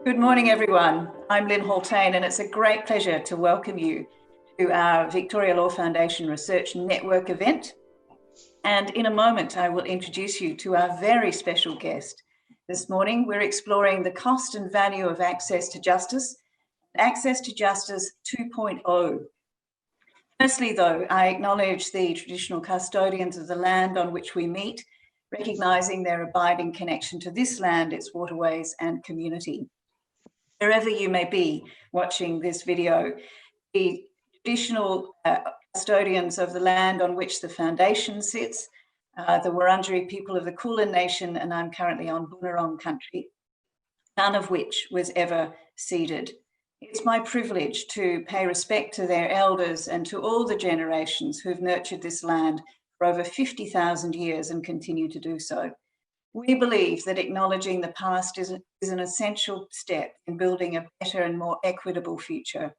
Good morning, everyone. I'm Lynn Haltain, and it's a great pleasure to welcome you to our Victoria Law Foundation Research Network event. And in a moment, I will introduce you to our very special guest. This morning, we're exploring the cost and value of access to justice 2.0. Firstly, though, I acknowledge the traditional custodians of the land on which we meet, recognising their abiding connection to this land, its waterways and community. Wherever you may be watching this video, the traditional custodians of the land on which the foundation sits, the Wurundjeri people of the Kulin Nation, and I'm currently on Boonwurrung country, none of which was ever ceded. It's my privilege to pay respect to their elders and to all the generations who've nurtured this land for over 50,000 years and continue to do so. We believe that acknowledging the past is an essential step in building a better and more equitable future.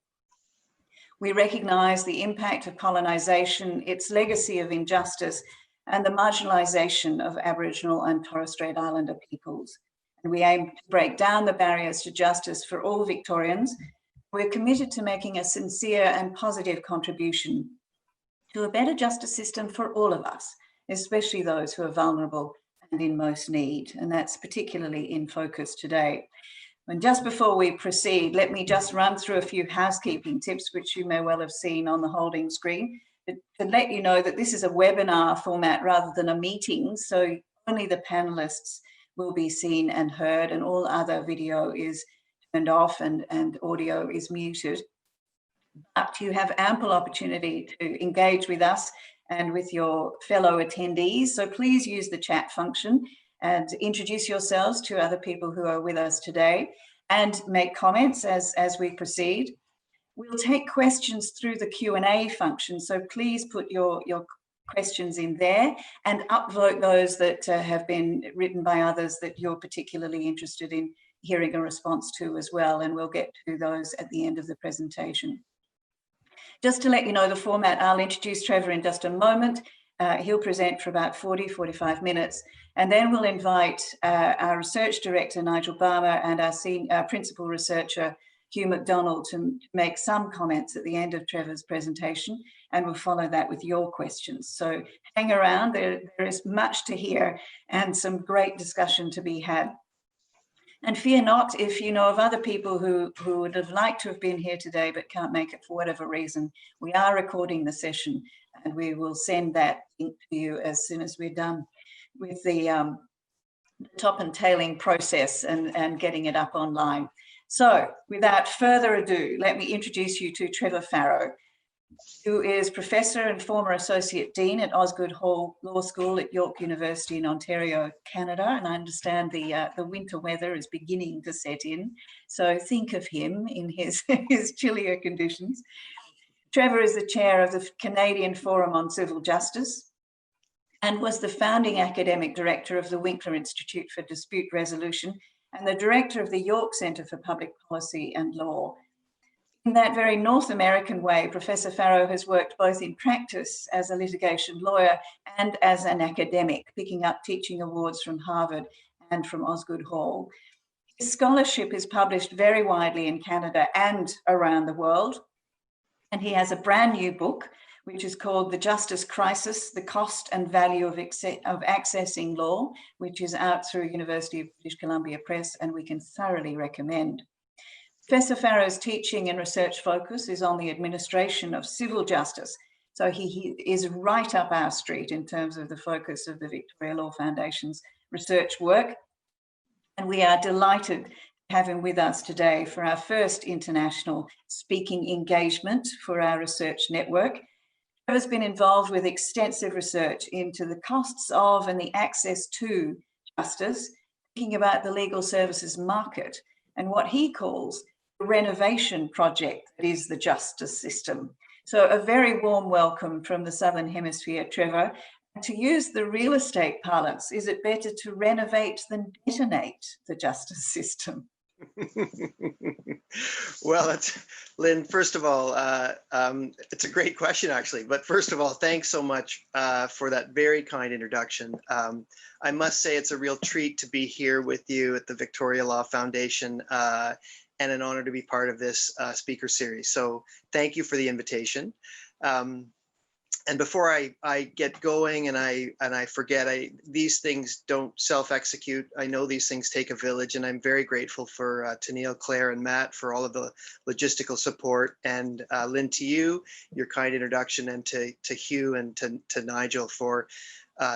We recognise the impact of colonisation, its legacy of injustice, and the marginalisation of Aboriginal and Torres Strait Islander peoples. And we aim to break down the barriers to justice for all Victorians. We're committed to making a sincere and positive contribution to a better justice system for all of us, especially those who are vulnerable and in most need, and that's particularly in focus today. And just before we proceed, let me just run through a few housekeeping tips, which you may well have seen on the holding screen, to let you know that this is a webinar format rather than a meeting, so only the panelists will be seen and heard, and all other video is turned off and audio is muted. But you have ample opportunity to engage with us and with your fellow attendees. So please use the chat function and introduce yourselves to other people who are with us today and make comments as we proceed. We'll take questions through the Q&A function. So please put your questions in there and upvote those that have been written by others that you're particularly interested in hearing a response to as well. And we'll get to those at the end of the presentation. Just to let you know the format, I'll introduce Trevor in just a moment. He'll present for about 45 minutes, and then we'll invite our research director, Nigel Barmer, and our principal researcher, Hugh McDonald, to make some comments at the end of Trevor's presentation, and we'll follow that with your questions. So hang around, there is much to hear and some great discussion to be had. And fear not, if you know of other people who would have liked to have been here today but can't make it for whatever reason, we are recording the session and we will send that link to you as soon as we're done with the top and tailing process and getting it up online. So without further ado, let me introduce you to Trevor Farrow, who is Professor and former Associate Dean at Osgoode Hall Law School at York University in Ontario, Canada. And I understand the winter weather is beginning to set in. So think of him in his chillier conditions. Trevor is the chair of the Canadian Forum on Civil Justice and was the founding academic director of the Winkler Institute for Dispute Resolution and the director of the York Centre for Public Policy and Law. In that very North American way, Professor Farrow has worked both in practice as a litigation lawyer and as an academic, picking up teaching awards from Harvard and from Osgoode Hall. His scholarship is published very widely in Canada and around the world, and he has a brand new book, which is called The Justice Crisis, The Cost and Value of Accessing Law, which is out through University of British Columbia Press, and we can thoroughly recommend. Professor Farrow's teaching and research focus is on the administration of civil justice. So he is right up our street in terms of the focus of the Victoria Law Foundation's research work. And we are delighted to have him with us today for our first international speaking engagement for our research network. Trevor's been involved with extensive research into the costs of and the access to justice, thinking about the legal services market and what he calls the renovation project that is the justice system. So a very warm welcome from the Southern Hemisphere, Trevor. And to use the real estate parlance, is it better to renovate than detonate the justice system? Well, Lynn, first of all, it's a great question, actually. But first of all, thanks so much for that very kind introduction. I must say it's a real treat to be here with you at the Victoria Law Foundation and an honor to be part of this speaker series. So thank you for the invitation. And before I get going and I forget, these things don't self-execute. I know these things take a village, and I'm very grateful for Tennille, Claire, and Matt for all of the logistical support, and Lynn, to you, your kind introduction, and to Hugh and to Nigel for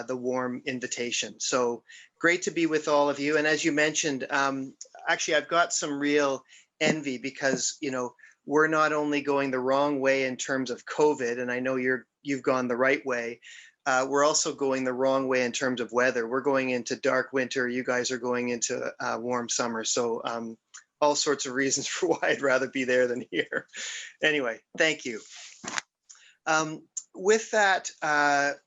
the warm invitation. So great to be with all of you. And as you mentioned, actually, I've got some real envy because, you know, we're not only going the wrong way in terms of COVID, and I know you've gone the right way, we're also going the wrong way in terms of weather. We're going into dark winter. You guys are going into warm summer. So all sorts of reasons for why I'd rather be there than here. Anyway, thank you. With that,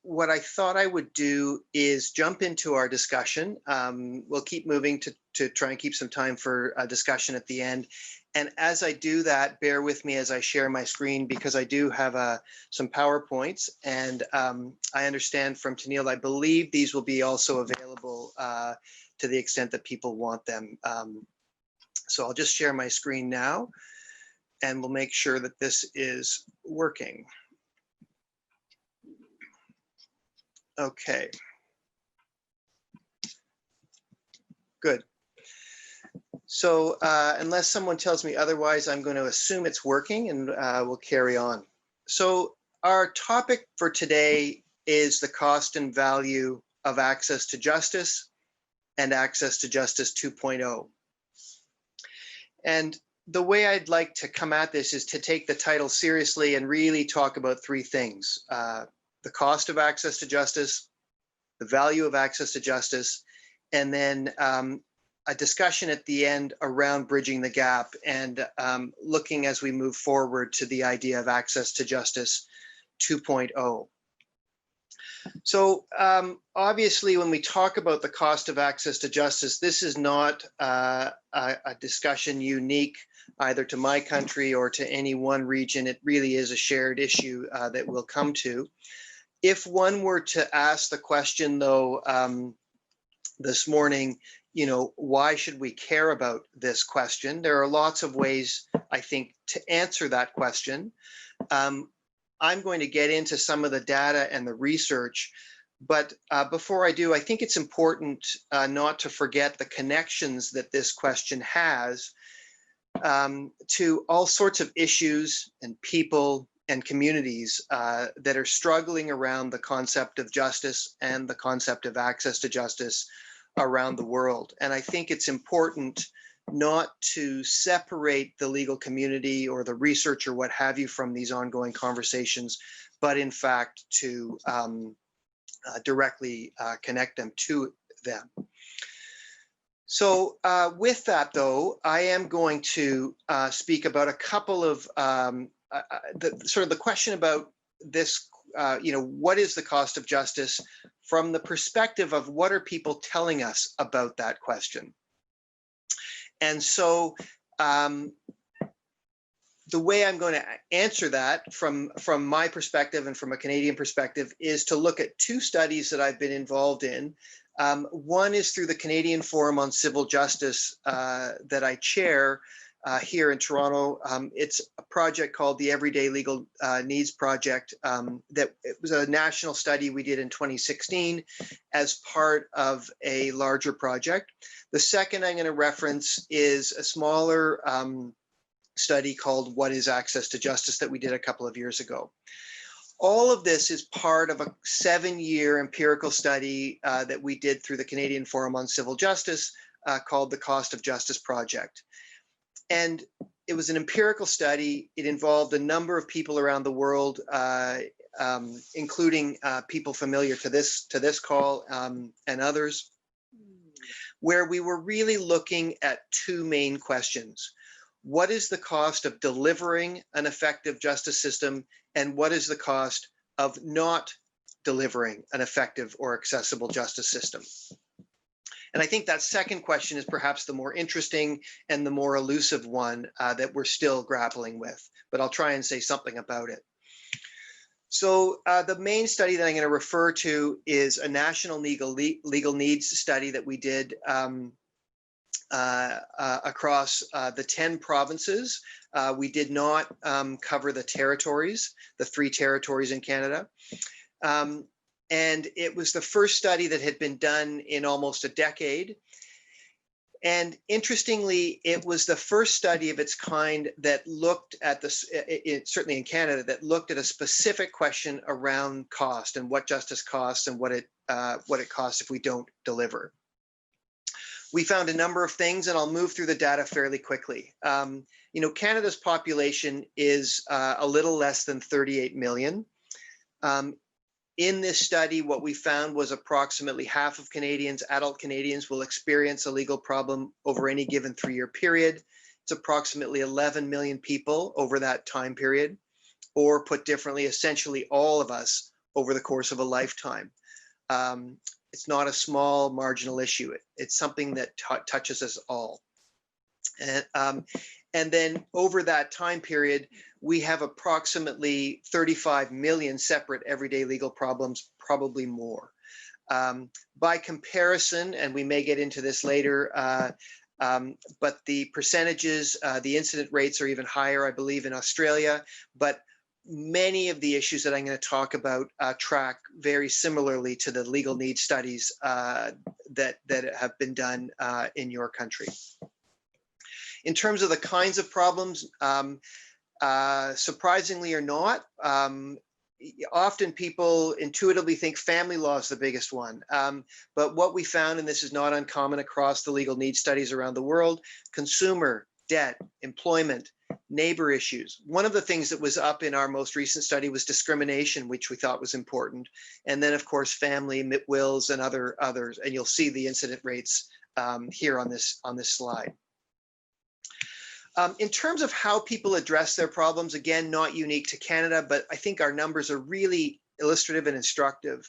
what I thought I would do is jump into our discussion. We'll keep moving to try and keep some time for a discussion at the end. And as I do that, bear with me as I share my screen, because I do have some PowerPoints, and I understand from Tennille, I believe these will be also available to the extent that people want them. So I'll just share my screen now, and we'll make sure that this is working. Okay. Good. So unless someone tells me otherwise, I'm going to assume it's working, and we'll carry on. So our topic for today is the cost and value of access to justice and access to justice 2.0. And the way I'd like to come at this is to take the title seriously and really talk about three things: the cost of access to justice, the value of access to justice, and then a discussion at the end around bridging the gap and looking as we move forward to the idea of access to justice 2.0. So obviously, when we talk about the cost of access to justice, this is not a discussion unique either to my country or to any one region. It really is a shared issue that we'll come to. If one were to ask the question, though, this morning, you know, why should we care about this question? There are lots of ways, I think, to answer that question. I'm going to get into some of the data and the research, but before I do, I think it's important not to forget the connections that this question has to all sorts of issues and people and communities that are struggling around the concept of justice and the concept of access to justice around the world. And I think it's important not to separate the legal community or the research or what have you from these ongoing conversations, but in fact to directly connect them to them. So with that, though, I am going to speak about a couple of the question about this, you know, what is the cost of justice from the perspective of what are people telling us about that question. And so the way I'm going to answer that from my perspective and from a Canadian perspective is to look at two studies that I've been involved in. One is through the Canadian Forum on Civil Justice that I chair here in Toronto. It's a project called the Everyday Legal Needs Project. That it was a national study we did in 2016 as part of a larger project. The second I'm going to reference is a smaller study called What is Access to Justice that we did a couple of years ago. All of this is part of a 7-year empirical study that we did through the Canadian Forum on Civil Justice called the Cost of Justice Project. And it was an empirical study. It involved a number of people around the world, including people familiar to this call and others, where we were really looking at two main questions. What is the cost of delivering an effective justice system, and what is the cost of not delivering an effective or accessible justice system? And I think that second question is perhaps the more interesting and the more elusive one that we're still grappling with, but I'll try and say something about it. So the main study that I'm going to refer to is a national legal needs study that we did across the 10 provinces. We did not cover the territories, the 3 territories in Canada. And it was the first study that had been done in almost a decade. And interestingly, it was the first study of its kind that looked at this, certainly in Canada, that looked at a specific question around cost and what justice costs and what it costs if we don't deliver. We found a number of things, and I'll move through the data fairly quickly. You know, Canada's population is a little less than 38 million. In this study, what we found was approximately half of Canadians, adult Canadians, will experience a legal problem over any given 3-year period. It's approximately 11 million people over that time period, or put differently, essentially all of us over the course of a lifetime. It's not a small marginal issue. It's something that touches us all. And then over that time period, we have approximately 35 million separate everyday legal problems, probably more. By comparison, and we may get into this later, but the percentages, the incident rates are even higher, I believe, in Australia. But many of the issues that I'm going to talk about track very similarly to the legal needs studies that have been done in your country. In terms of the kinds of problems, surprisingly or not, often people intuitively think family law is the biggest one. But what we found, and this is not uncommon across the legal needs studies around the world, consumer, debt, employment, neighbor issues. One of the things that was up in our most recent study was discrimination, which we thought was important. And then, of course, family, wills, and others. And you'll see the incident rates here on this slide. In terms of how people address their problems, again, not unique to Canada, but I think our numbers are really illustrative and instructive.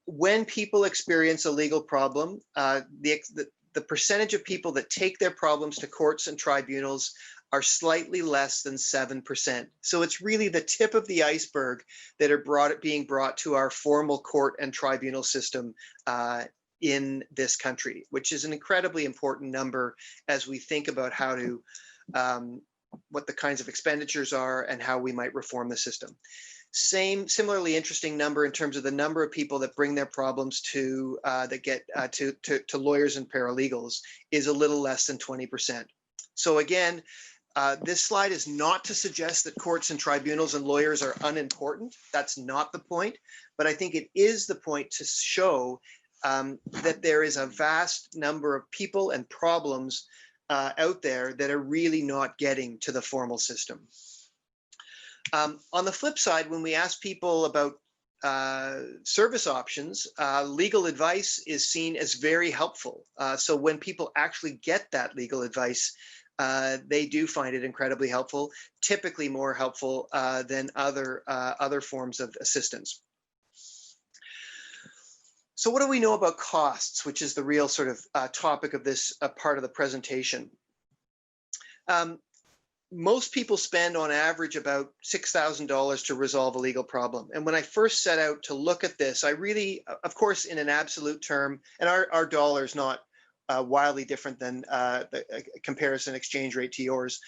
When people experience a legal problem, the percentage of people that take their problems to courts and tribunals are slightly less than 7%. So it's really the tip of the iceberg that are being brought to our formal court and tribunal system in this country, which is an incredibly important number as we think about how to, what the kinds of expenditures are and how we might reform the system. Similarly interesting number in terms of the number of people that bring their problems to, that get to lawyers and paralegals is a little less than 20%. So again, this slide is not to suggest that courts and tribunals and lawyers are unimportant. That's not the point, but I think it is the point to show that there is a vast number of people and problems out there that are really not getting to the formal system. On the flip side, when we ask people about service options, legal advice is seen as very helpful. So when people actually get that legal advice, they do find it incredibly helpful, typically more helpful than other forms of assistance. So what do we know about costs, which is the real sort of topic of this part of the presentation? Most people spend on average about $6,000 to resolve a legal problem. And when I first set out to look at this, I really, of course, in an absolute term, and our dollar is not wildly different than the comparison exchange rate to yours.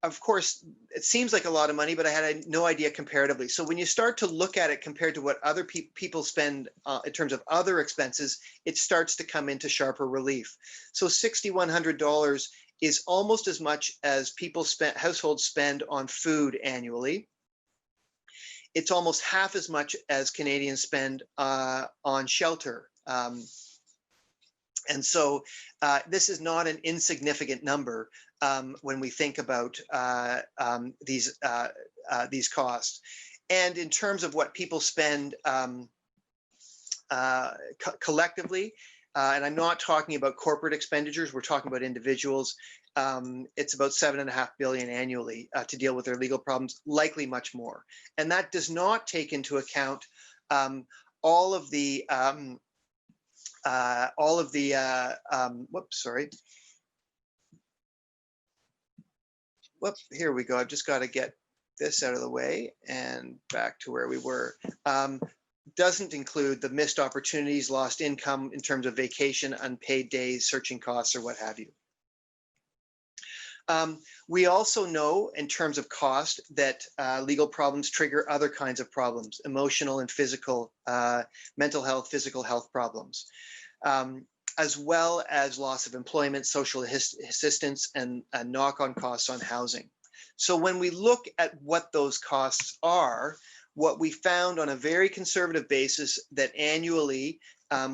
Of course, it seems like a lot of money, but I had no idea comparatively. So when you start to look at it compared to what other people spend in terms of other expenses, it starts to come into sharper relief. So $6,100 is almost as much as households spend on food annually. It's almost half as much as Canadians spend on shelter. And so this is not an insignificant number when we think about these costs. And in terms of what people spend collectively, and I'm not talking about corporate expenditures, we're talking about individuals, it's about $7.5 billion annually to deal with their legal problems, likely much more. And that does not take into account all of the all of the, whoops, sorry. Whoop, here we go. I've just got to get this out of the way and back to where we were. Doesn't include the missed opportunities, lost income in terms of vacation, unpaid days, searching costs, or what have you. We also know in terms of cost that legal problems trigger other kinds of problems, emotional and physical, mental health, physical health problems, as well as loss of employment, social assistance, and knock-on costs on housing. So when we look at what those costs are, what we found on a very conservative basis that annually,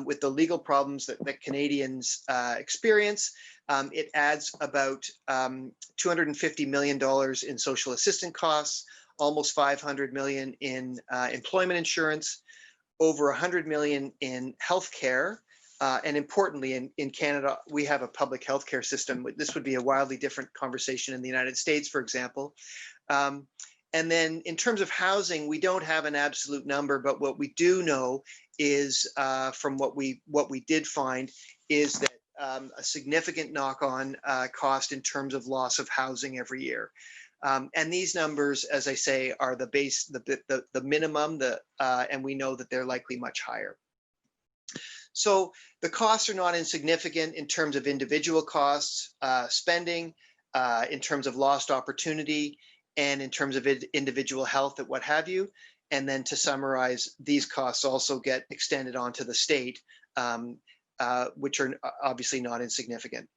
with the legal problems that Canadians experience, it adds about $250 million in social assistance costs, almost $500 million in employment insurance, over $100 million in healthcare. And importantly, in Canada, we have a public healthcare system. This would be a wildly different conversation in the United States, for example. And then in terms of housing, we don't have an absolute number, but what we do know is from what we did find is that a significant knock-on cost in terms of loss of housing every year. And these numbers, as I say, are the base, the minimum, and we know that they're likely much higher. So the costs are not insignificant in terms of individual costs, spending, in terms of lost opportunity, and in terms of individual health and what have you. And then to summarize, these costs also get extended onto the state, which are obviously not insignificant.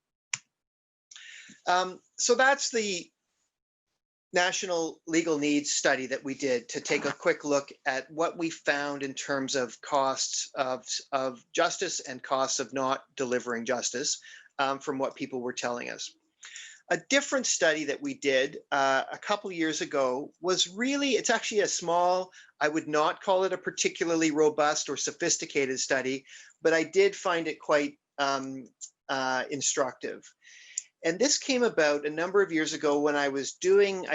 So that's the National Legal Needs study that we did to take a quick look at what we found in terms of costs of justice and costs of not delivering justice from what people were telling us. A different study that we did a couple years ago was really, it's actually a small, I would not call it a particularly robust or sophisticated study, but I did find it quite instructive. And this came about a number of years ago when I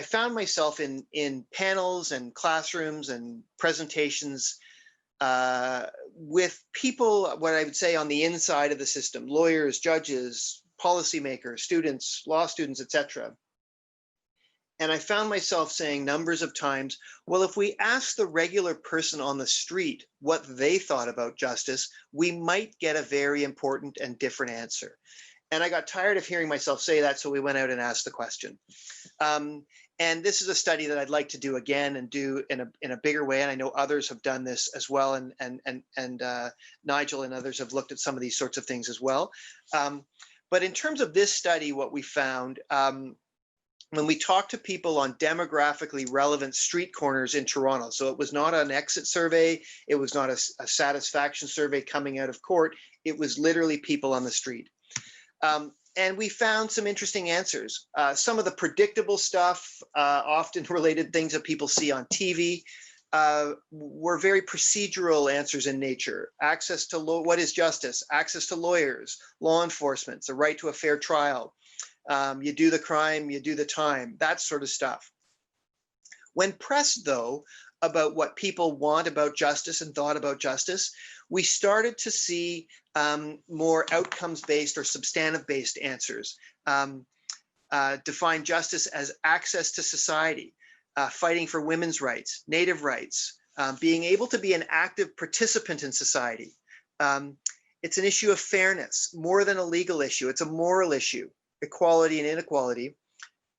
found myself in panels and classrooms and presentations with people, what I would say on the inside of the system, lawyers, judges, policymakers, students, law students, etc. And I found myself saying numbers of times, well, if we ask the regular person on the street what they thought about justice, we might get a very important and different answer. And I got tired of hearing myself say that, so we went out and asked the question. And this is a study that I'd like to do again and do in a bigger way. And I know others have done this as well. And Nigel and others have looked at some of these sorts of things as well. But in terms of this study, what we found, when we talked to people on demographically relevant street corners in Toronto, so it was not an exit survey, it was not a satisfaction survey coming out of court, it was literally people on the street. And we found some interesting answers. Some of the predictable stuff, often related things that people see on TV, were very procedural answers in nature. Access to what is justice? Access to lawyers, law enforcement, the right to a fair trial. You do the crime, you do the time, that sort of stuff. When pressed, though, about what people want about justice and thought about justice, we started to see more outcomes-based or substantive-based answers. Define justice as access to society, fighting for women's rights, Native rights, being able to be an active participant in society. It's an issue of fairness, more than a legal issue. It's a moral issue, equality and inequality.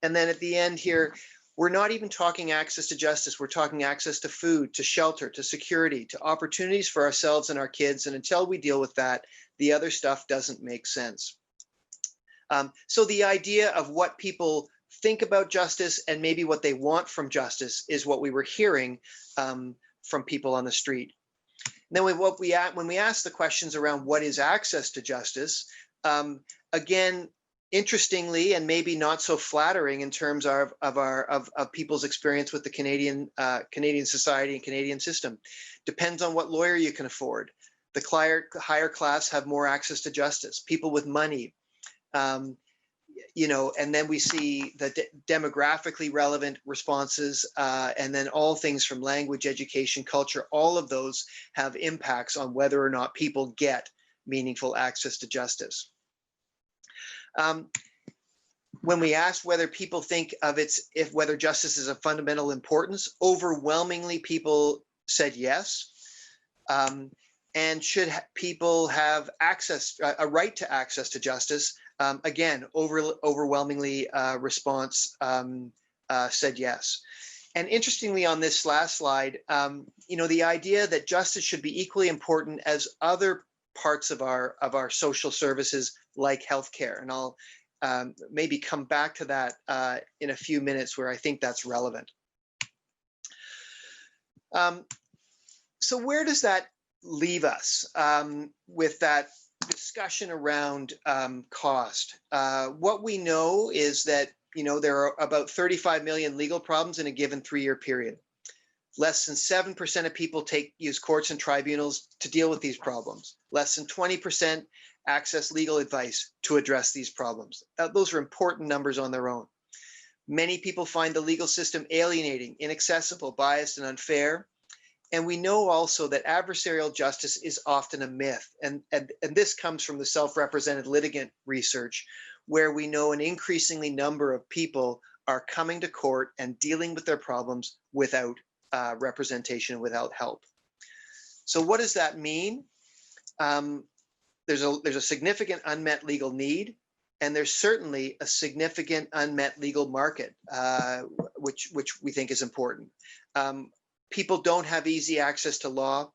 And then at the end here, we're not even talking access to justice. We're talking access to food, to shelter, to security, to opportunities for ourselves and our kids. And until we deal with that, the other stuff doesn't make sense. So the idea of what people think about justice and maybe what they want from justice is what we were hearing from people on the street. And then when we ask the questions around what is access to justice, again, interestingly, and maybe not so flattering in terms of people's experience with the Canadian society and Canadian system, depends on what lawyer you can afford. The higher class have more access to justice. People with money, you know, and then we see the demographically relevant responses, and then all things from language, education, culture. All of those have impacts on whether or not people get meaningful access to justice. When we asked whether people think of whether justice is of fundamental importance, overwhelmingly people said yes. And should people have access, a right to access to justice? Again, overwhelmingly response said yes. And interestingly, on this last slide, the idea that justice should be equally important as other parts of our social services, like healthcare, and I'll maybe come back to that in a few minutes, where I think that's relevant. So where does that leave us with that discussion around cost? What we know is that there are about 35 million legal problems in a given 3-year period. Less than 7% of people use courts and tribunals to deal with these problems. Less than 20% access legal advice to address these problems. Those are important numbers on their own. Many people find the legal system alienating, inaccessible, biased, and unfair. And we know also that adversarial justice is often a myth. And this comes from the self-represented litigant research, where we know an increasingly number of people are coming to court and dealing with their problems without representation, without help. So what does that mean? There's a significant unmet legal need, and there's certainly a significant unmet legal market, which we think is important. People don't have easy access to law.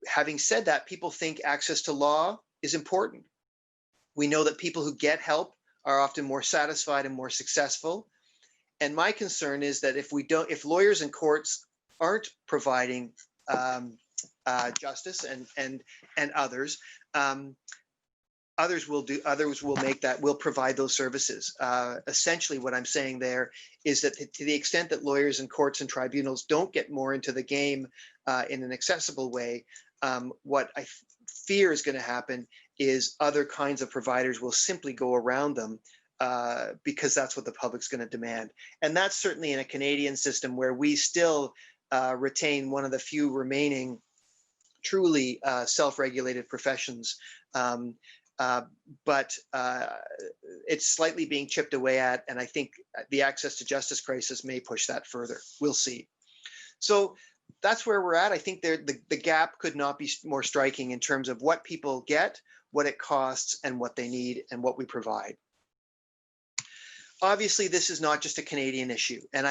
Having said that, people think access to law is important. We know that people who get help are often more satisfied and more successful. And my concern is that if lawyers and courts aren't providing justice and others, others will provide those services. Essentially, what I'm saying there is that to the extent that lawyers and courts and tribunals don't get more into the game in an accessible way, what I fear is going to happen is other kinds of providers will simply go around them because that's what the public's going to demand. And that's certainly in a Canadian system where we still retain one of the few remaining truly self-regulated professions. But it's slightly being chipped away at, and I think the access to justice crisis may push that further. We'll see. So that's where we're at. I think the gap could not be more striking in terms of what people get, what it costs, and what they need, and what we provide. Obviously, this is not just a Canadian issue, and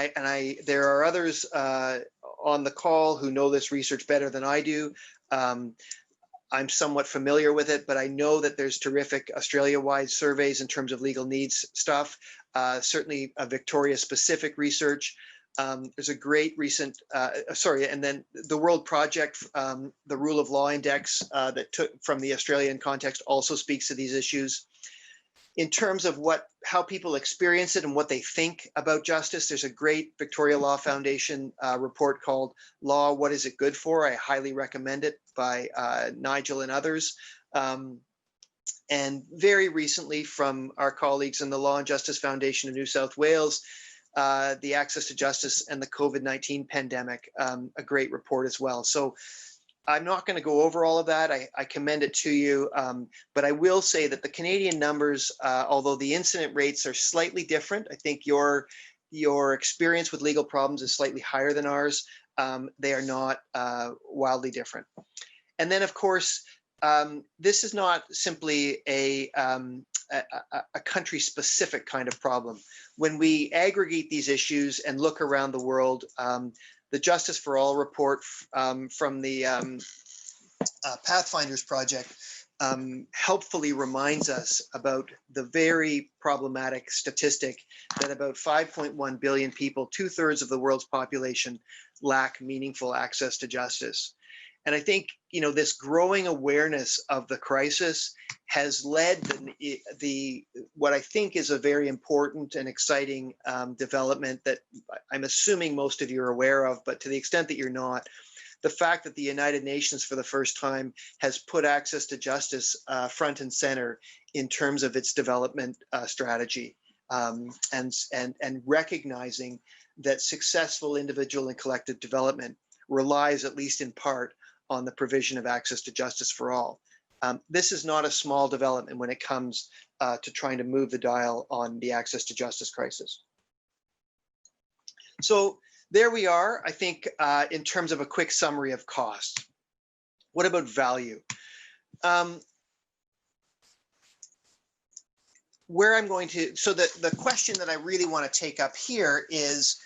there are others on the call who know this research better than I do. I'm somewhat familiar with it, but I know that there's terrific Australia-wide surveys in terms of legal needs stuff, certainly Victoria-specific research. There's a great recent, and then the World Project, the Rule of Law Index that took from the Australian context also speaks to these issues. In terms of how people experience it and what they think about justice, there's a great Victoria Law Foundation report called Law, What Is It Good For? I highly recommend it, by Nigel and others. And very recently, from our colleagues in the Law and Justice Foundation of New South Wales, the Access to Justice and the COVID-19 pandemic, a great report as well. So I'm not going to go over all of that. I commend it to you, but I will say that the Canadian numbers, although the incident rates are slightly different, I think your experience with legal problems is slightly higher than ours. They are not wildly different. And then, of course, this is not simply a country-specific kind of problem. When we aggregate these issues and look around the world, the Justice for All report from the Pathfinders Project helpfully reminds us about the very problematic statistic that about 5.1 billion people, 2/3 of the world's population, lack meaningful access to justice. And I think, this growing awareness of the crisis has led what I think is a very important and exciting development that I'm assuming most of you are aware of, but to the extent that you're not, the fact that the United Nations for the first time has put access to justice front and center in terms of its development strategy, and recognizing that successful individual and collective development relies, at least in part, on the provision of access to justice for all. This is not a small development when it comes to trying to move the dial on the access to justice crisis. So there we are, I think, in terms of a quick summary of cost. What about value? Where I'm going to, so the question that I really want to take up here is,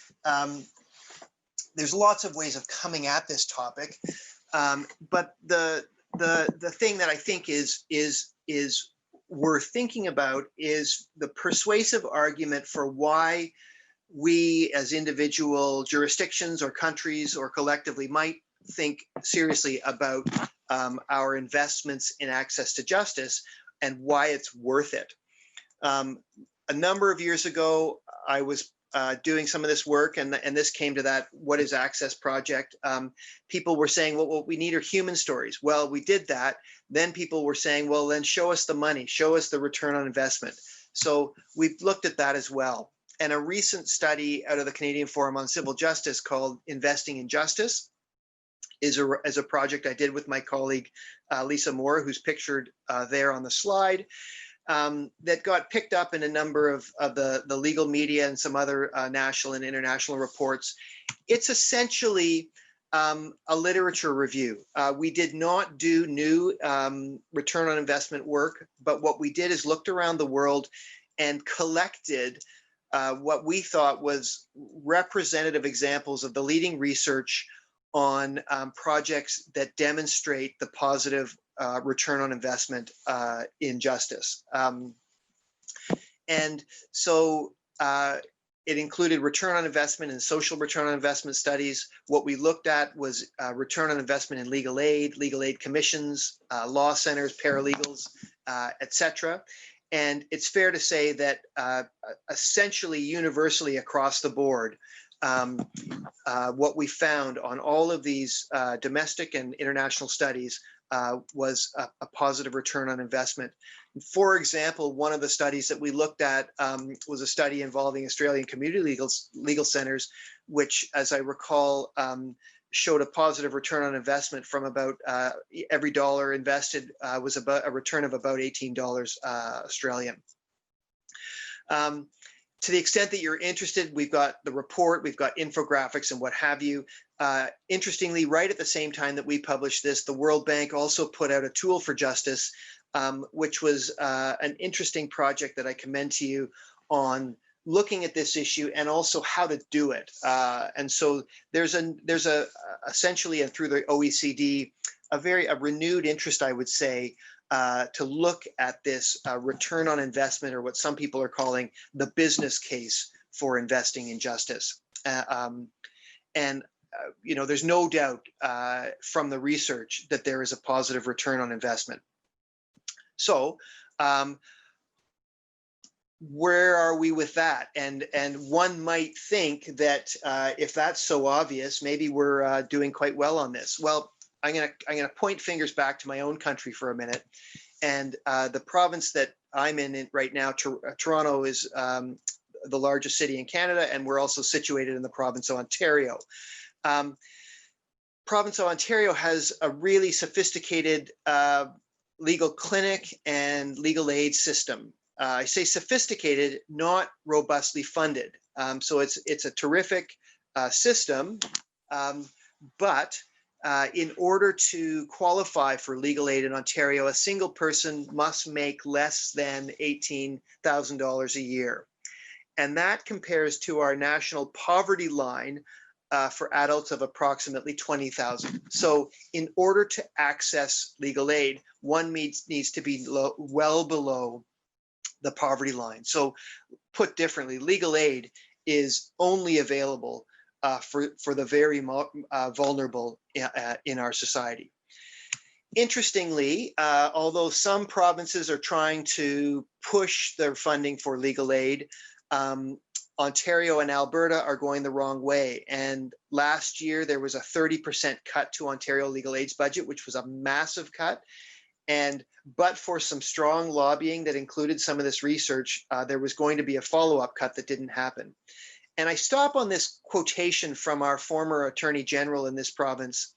there's lots of ways of coming at this topic, but the thing that I think is worth thinking about is the persuasive argument for why we as individual jurisdictions or countries or collectively might think seriously about our investments in access to justice and why it's worth it. A number of years ago, I was doing some of this work, and this came to that "What is Access" project. People were saying, well, what we need are human stories. Well, we did that. Then people were saying, well, then show us the money, show us the return on investment. So we've looked at that as well. And a recent study out of the Canadian Forum on Civil Justice called Investing in Justice is a project I did with my colleague, Lisa Moore, who's pictured there on the slide. That got picked up in a number of the legal media and some other national and international reports. It's essentially a literature review. We did not do new return on investment work, but what we did is looked around the world and collected what we thought was representative examples of the leading research on projects that demonstrate the positive return on investment in justice. And so it included return on investment and social return on investment studies. What we looked at was return on investment in legal aid commissions, law centers, paralegals, etc. And it's fair to say that essentially universally across the board, what we found on all of these domestic and international studies was a positive return on investment. For example, one of the studies that we looked at was a study involving Australian community legal centers, which, as I recall, showed a positive return on investment from about every dollar invested was about a return of about $18 Australian. To the extent that you're interested, we've got the report, we've got infographics and what have you. Interestingly, right at the same time that we published this, the World Bank also put out a tool for justice, which was an interesting project that I commend to you on looking at this issue and also how to do it. And so there's essentially, and through the OECD, a renewed interest, I would say, to look at this return on investment, or what some people are calling the business case for investing in justice. You know, there's no doubt from the research that there is a positive return on investment. So where are we with that? And one might think that if that's so obvious, maybe we're doing quite well on this. Well, I'm gonna point fingers back to my own country for a minute, and the province that I'm in right now, Toronto, is the largest city in Canada, and we're also situated in the province of Ontario. Province of Ontario has a really sophisticated legal clinic and legal aid system. I say sophisticated, not robustly funded. So it's a terrific system, but in order to qualify for legal aid in Ontario, a single person must make less than $18,000 a year. And that compares to our national poverty line for adults of approximately 20,000. So in order to access legal aid, one needs to be well below the poverty line. So put differently, legal aid is only available for the very vulnerable in our society. Interestingly, although some provinces are trying to push their funding for legal aid, Ontario and Alberta are going the wrong way. And last year, there was a 30% cut to Ontario legal aid's budget, which was a massive cut. But for some strong lobbying that included some of this research, there was going to be a follow-up cut that didn't happen. And I stop on this quotation from our former Attorney General in this province,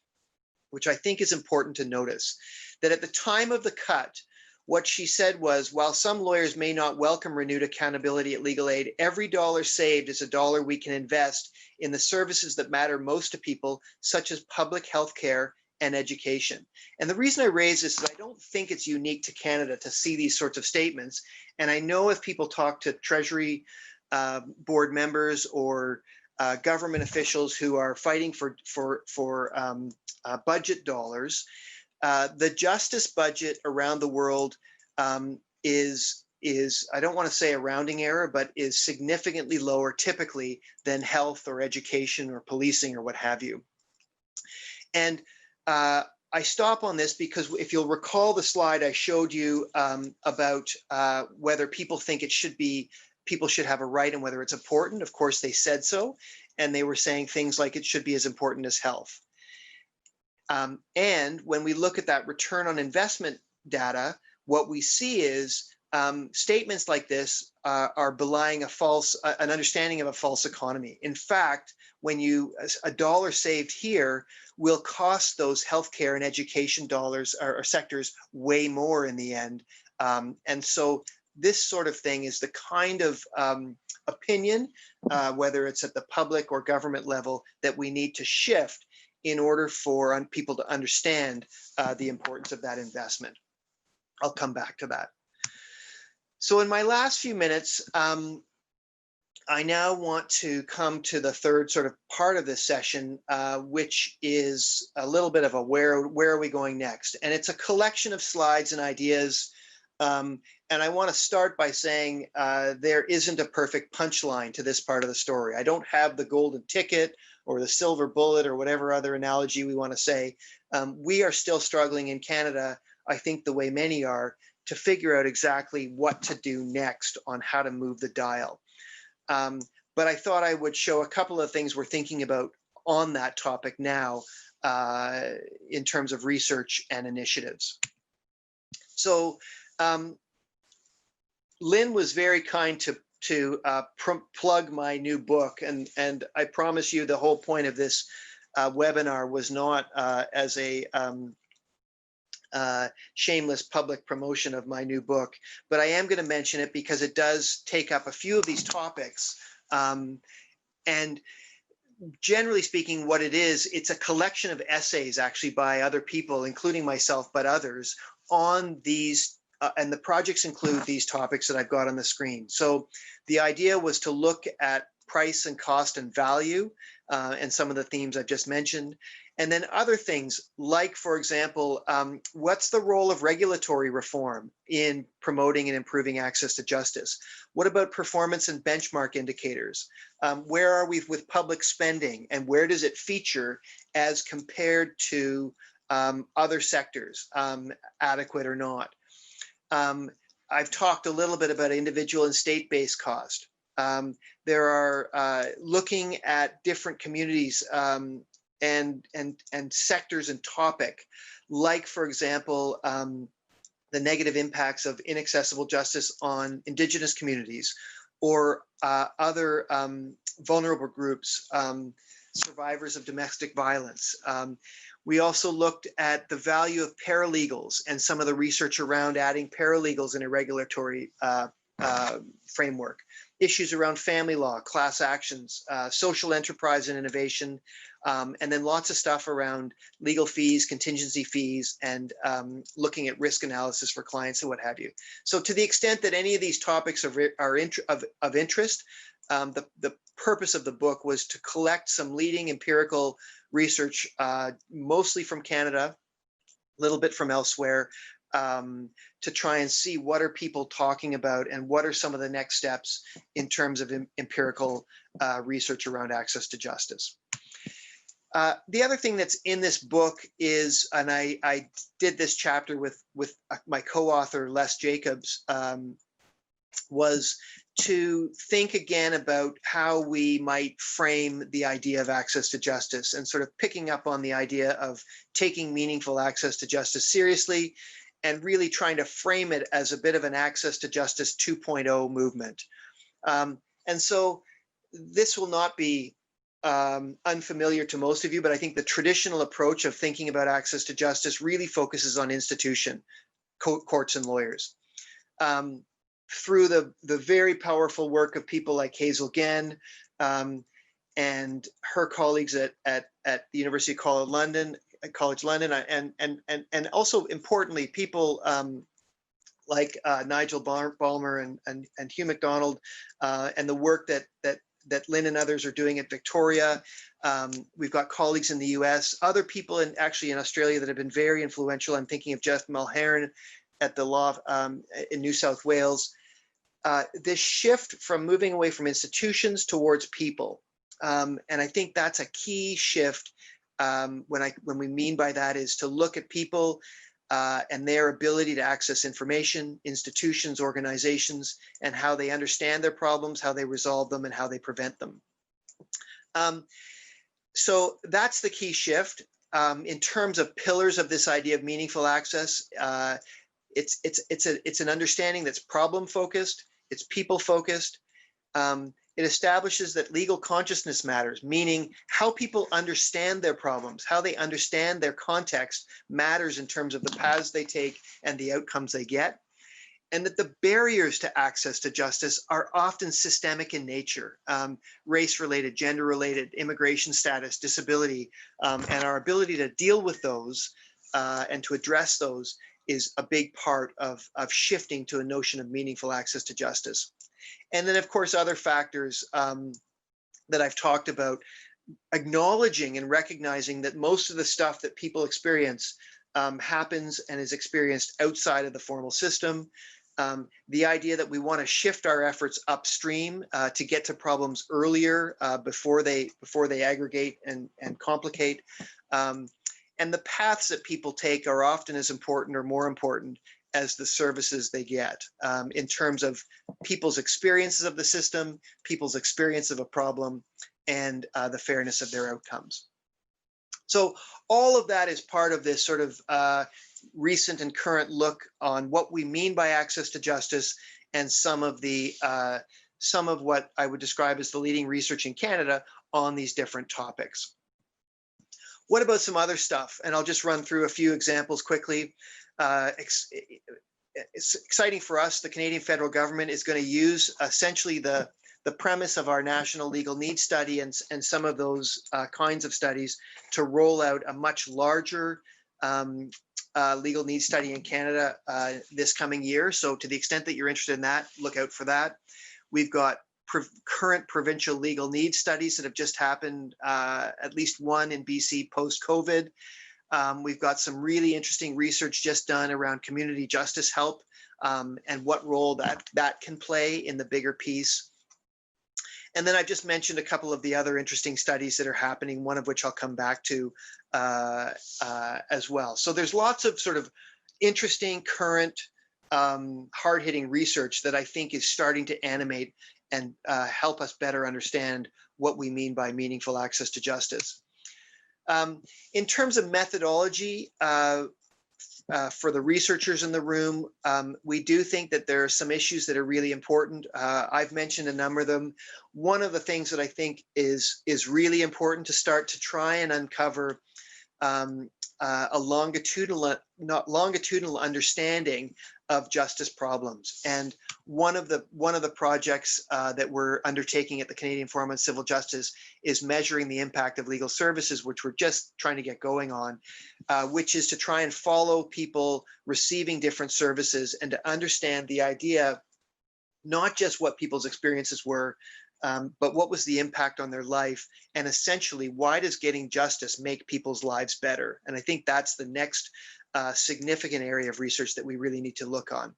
which I think is important to notice, that at the time of the cut, what she said was, while some lawyers may not welcome renewed accountability at legal aid, every dollar saved is a dollar we can invest in the services that matter most to people, such as public health care and education. And the reason I raise this is I don't think it's unique to Canada to see these sorts of statements. And I know if people talk to Treasury board members or government officials who are fighting for budget dollars, the justice budget around the world is, I don't want to say a rounding error, but is significantly lower typically than health or education or policing or what have you. And I stop on this because if you'll recall the slide I showed you about whether people think it should be, people should have a right and whether it's important. Of course, they said so. And they were saying things like it should be as important as health. And when we look at that return on investment data, what we see is statements like this are belying an understanding of a false economy. In fact, when a dollar saved here will cost those healthcare and education dollars or sectors way more in the end. And so this sort of thing is the kind of opinion, whether it's at the public or government level, that we need to shift in order for people to understand the importance of that investment. I'll come back to that. So in my last few minutes, I now want to come to the third sort of part of this session, which is a little bit of a where are we going next? And it's a collection of slides and ideas. And I want to start by saying there isn't a perfect punchline to this part of the story. I don't have the golden ticket or the silver bullet or whatever other analogy we want to say. We are still struggling in Canada, I think the way many are, to figure out exactly what to do next on how to move the dial. But I thought I would show a couple of things we're thinking about on that topic now in terms of research and initiatives. So Lynn was very kind to plug my new book, and I promise you the whole point of this webinar was not as a shameless public promotion of my new book, but I am going to mention it because it does take up a few of these topics. And generally speaking, what it is, it's a collection of essays actually by other people, including myself, but others, on these, and the projects include these topics that I've got on the screen. So the idea was to look at price and cost and value, and some of the themes I've just mentioned. And then other things like, for example, what's the role of regulatory reform in promoting and improving access to justice? What about performance and benchmark indicators? Where are we with public spending, and where does it feature as compared to other sectors, adequate or not? I've talked a little bit about individual and state-based cost. There are looking at different communities and sectors and topic, like, for example, the negative impacts of inaccessible justice on Indigenous communities or other vulnerable groups, survivors of domestic violence. We also looked at the value of paralegals and some of the research around adding paralegals in a regulatory framework. Issues around family law, class actions, social enterprise and innovation, and then lots of stuff around legal fees, contingency fees, and looking at risk analysis for clients and what have you. So to the extent that any of these topics are of interest, the purpose of the book was to collect some leading empirical research, mostly from Canada, a little bit from elsewhere, to try and see what are people talking about and what are some of the next steps in terms of empirical research around access to justice. The other thing that's in this book is, and I did this chapter with my co-author Les Jacobs, was to think again about how we might frame the idea of access to justice, and sort of picking up on the idea of taking meaningful access to justice seriously and really trying to frame it as a bit of an access to justice 2.0 movement. And so this will not be unfamiliar to most of you, but I think the traditional approach of thinking about access to justice really focuses on institution, courts and lawyers. Through the very powerful work of people like Hazel Genn and her colleagues at the University of College London, and also importantly, people like Nigel Balmer and Hugh MacDonald, and the work that Lynn and others are doing at Victoria. We've got colleagues in the US, other people actually in Australia that have been very influential. I'm thinking of Jeff Mulhern at the law in New South Wales. This shift from moving away from institutions towards people. And I think that's a key shift. When we mean by that is to look at people and their ability to access information, institutions, organizations, and how they understand their problems, how they resolve them, and how they prevent them. So that's the key shift. In terms of pillars of this idea of meaningful access, it's an understanding that's problem focused, it's people focused. It establishes that legal consciousness matters, meaning how people understand their problems, how they understand their context matters in terms of the paths they take and the outcomes they get. And that the barriers to access to justice are often systemic in nature, race-related, gender-related, immigration status, disability, and our ability to deal with those and to address those is a big part of shifting to a notion of meaningful access to justice. And then, of course, other factors that I've talked about, acknowledging and recognizing that most of the stuff that people experience happens and is experienced outside of the formal system. The idea that we want to shift our efforts upstream to get to problems earlier before they aggregate and complicate. And the paths that people take are often as important or more important as the services they get in terms of people's experiences of the system, people's experience of a problem, and the fairness of their outcomes. So all of that is part of this sort of recent and current look on what we mean by access to justice and some of what I would describe as the leading research in Canada on these different topics. What about some other stuff? And I'll just run through a few examples quickly. It's exciting for us. The Canadian federal government is going to use essentially the premise of our national legal needs study and some of those kinds of studies to roll out a much larger legal needs study in Canada this coming year. So to the extent that you're interested in that, look out for that. We've got current provincial legal needs studies that have just happened, at least one in BC post-COVID. We've got some really interesting research just done around community justice help and what role that can play in the bigger piece. And then I just mentioned a couple of the other interesting studies that are happening, one of which I'll come back to as well. So there's lots of sort of interesting, current, hard-hitting research that I think is starting to animate and help us better understand what we mean by meaningful access to justice. In terms of methodology, for the researchers in the room, we do think that there are some issues that are really important. I've mentioned a number of them. One of the things that I think is really important to start to try and uncover a longitudinal understanding of justice problems. And one of the projects that we're undertaking at the Canadian Forum on Civil Justice is measuring the impact of legal services, which we're just trying to get going on, which is to try and follow people receiving different services and to understand the idea, not just what people's experiences were, but what was the impact on their life, and essentially, why does getting justice make people's lives better? And I think that's the next significant area of research that we really need to look on.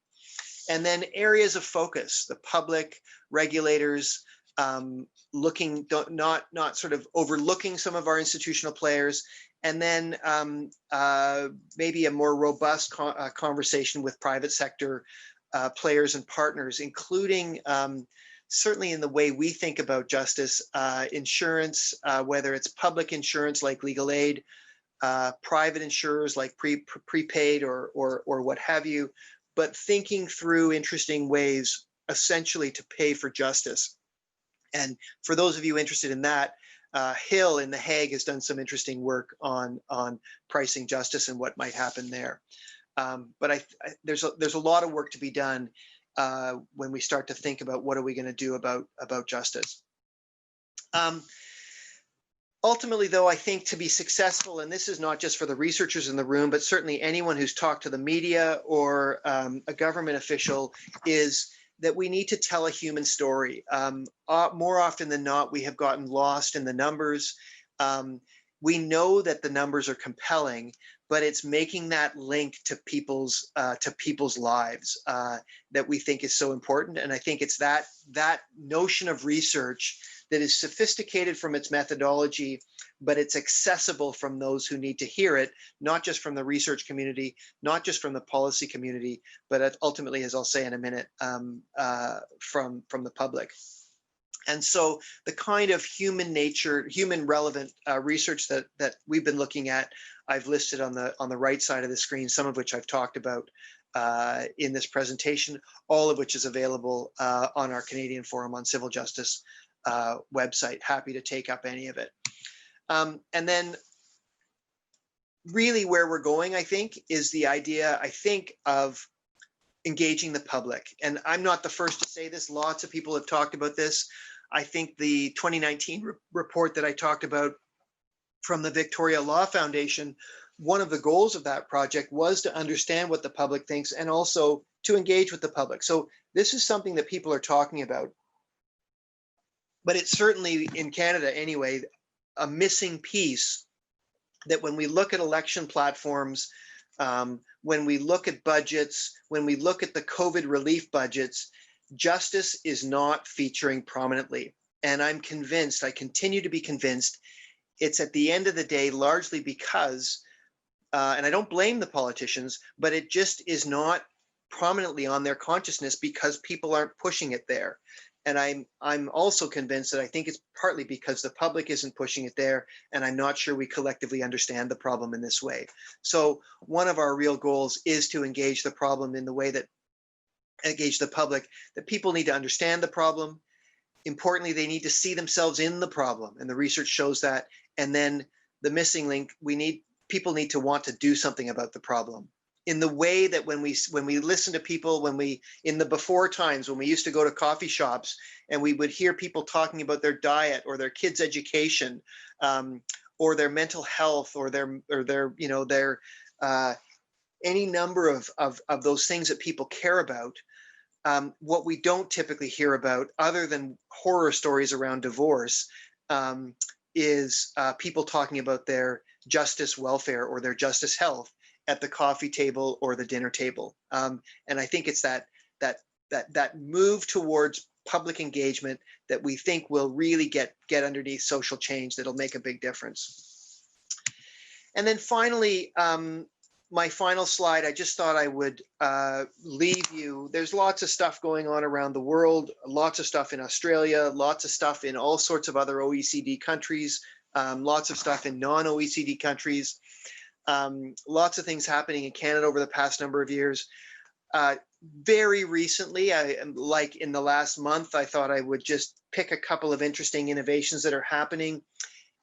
And then areas of focus, the public, regulators, looking, not sort of overlooking some of our institutional players, and then maybe a more robust conversation with private sector players and partners, including certainly in the way we think about justice, insurance, whether it's public insurance like legal aid, private insurers like prepaid or what have you, but thinking through interesting ways essentially to pay for justice. And for those of you interested in that, Hill in The Hague has done some interesting work on pricing justice and what might happen there. But there's a lot of work to be done when we start to think about what are we going to do about justice. Ultimately, though, I think to be successful, and this is not just for the researchers in the room, but certainly anyone who's talked to the media or a government official, is that we need to tell a human story. More often than not, we have gotten lost in the numbers. We know that the numbers are compelling, but it's making that link to people's lives that we think is so important. And I think it's that notion of research that is sophisticated from its methodology, but it's accessible from those who need to hear it, not just from the research community, not just from the policy community, but ultimately, as I'll say in a minute, from the public. And so the kind of human relevant research that we've been looking at, I've listed on the right side of the screen, some of which I've talked about in this presentation, all of which is available on our Canadian Forum on Civil Justice website. Happy to take up any of it. And then really where we're going, I think, is the idea, of engaging the public. And I'm not the first to say this. Lots of people have talked about this. I think the 2019 report that I talked about from the Victoria Law Foundation, one of the goals of that project was to understand what the public thinks and also to engage with the public. So this is something that people are talking about. But it's certainly, in Canada anyway, a missing piece that when we look at election platforms, when we look at budgets, when we look at the COVID relief budgets, justice is not featuring prominently. And I'm convinced, I continue to be convinced, it's at the end of the day largely because, and I don't blame the politicians, but it just is not prominently on their consciousness because people aren't pushing it there. And I'm also convinced that I think it's partly because the public isn't pushing it there, and I'm not sure we collectively understand the problem in this way. So one of our real goals is to engage the problem in the way that engage the public, that people need to understand the problem. Importantly, they need to see themselves in the problem, and the research shows that. And then the missing link, people need to want to do something about the problem. In the way that when we listen to people, in the before times when we used to go to coffee shops and we would hear people talking about their diet or their kids' education, or their mental health, or their any number of those things that people care about. What we don't typically hear about, other than horror stories around divorce, is people talking about their justice welfare or their justice health at the coffee table or the dinner table. And I think it's that move towards public engagement that we think will really get underneath social change that'll make a big difference. And then finally, my final slide, I just thought I would leave you. There's lots of stuff going on around the world, lots of stuff in Australia, lots of stuff in all sorts of other OECD countries, lots of stuff in non-OECD countries. Lots of things happening in Canada over the past number of years. Very recently, like in the last month, I thought I would just pick a couple of interesting innovations that are happening.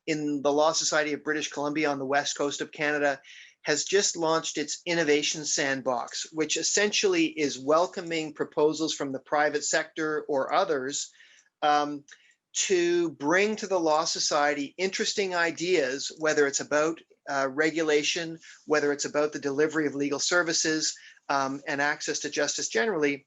In the Law Society of British Columbia on the west coast of Canada has just launched its Innovation Sandbox, which essentially is welcoming proposals from the private sector or others to bring to the Law Society interesting ideas, whether it's about regulation, whether it's about the delivery of legal services and access to justice generally,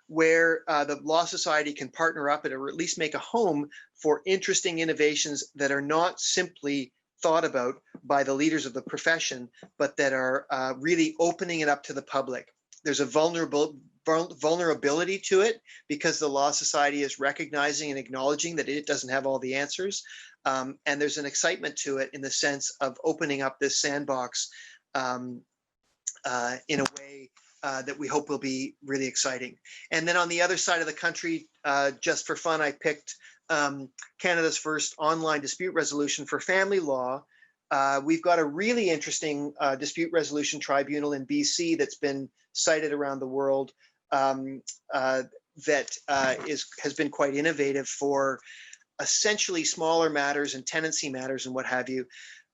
where the Law Society can partner up or at least make a home for interesting innovations that are not simply thought about by the leaders of the profession, but that are really opening it up to the public. There's a vulnerability to it because the Law Society is recognizing and acknowledging that it doesn't have all the answers. And there's an excitement to it in the sense of opening up this sandbox in a way that we hope will be really exciting. And then on the other side of the country, just for fun, I picked Canada's first online dispute resolution for family law. We've got a really interesting dispute resolution tribunal in BC that's been cited around the world that has been quite innovative for essentially smaller matters and tenancy matters and what have you.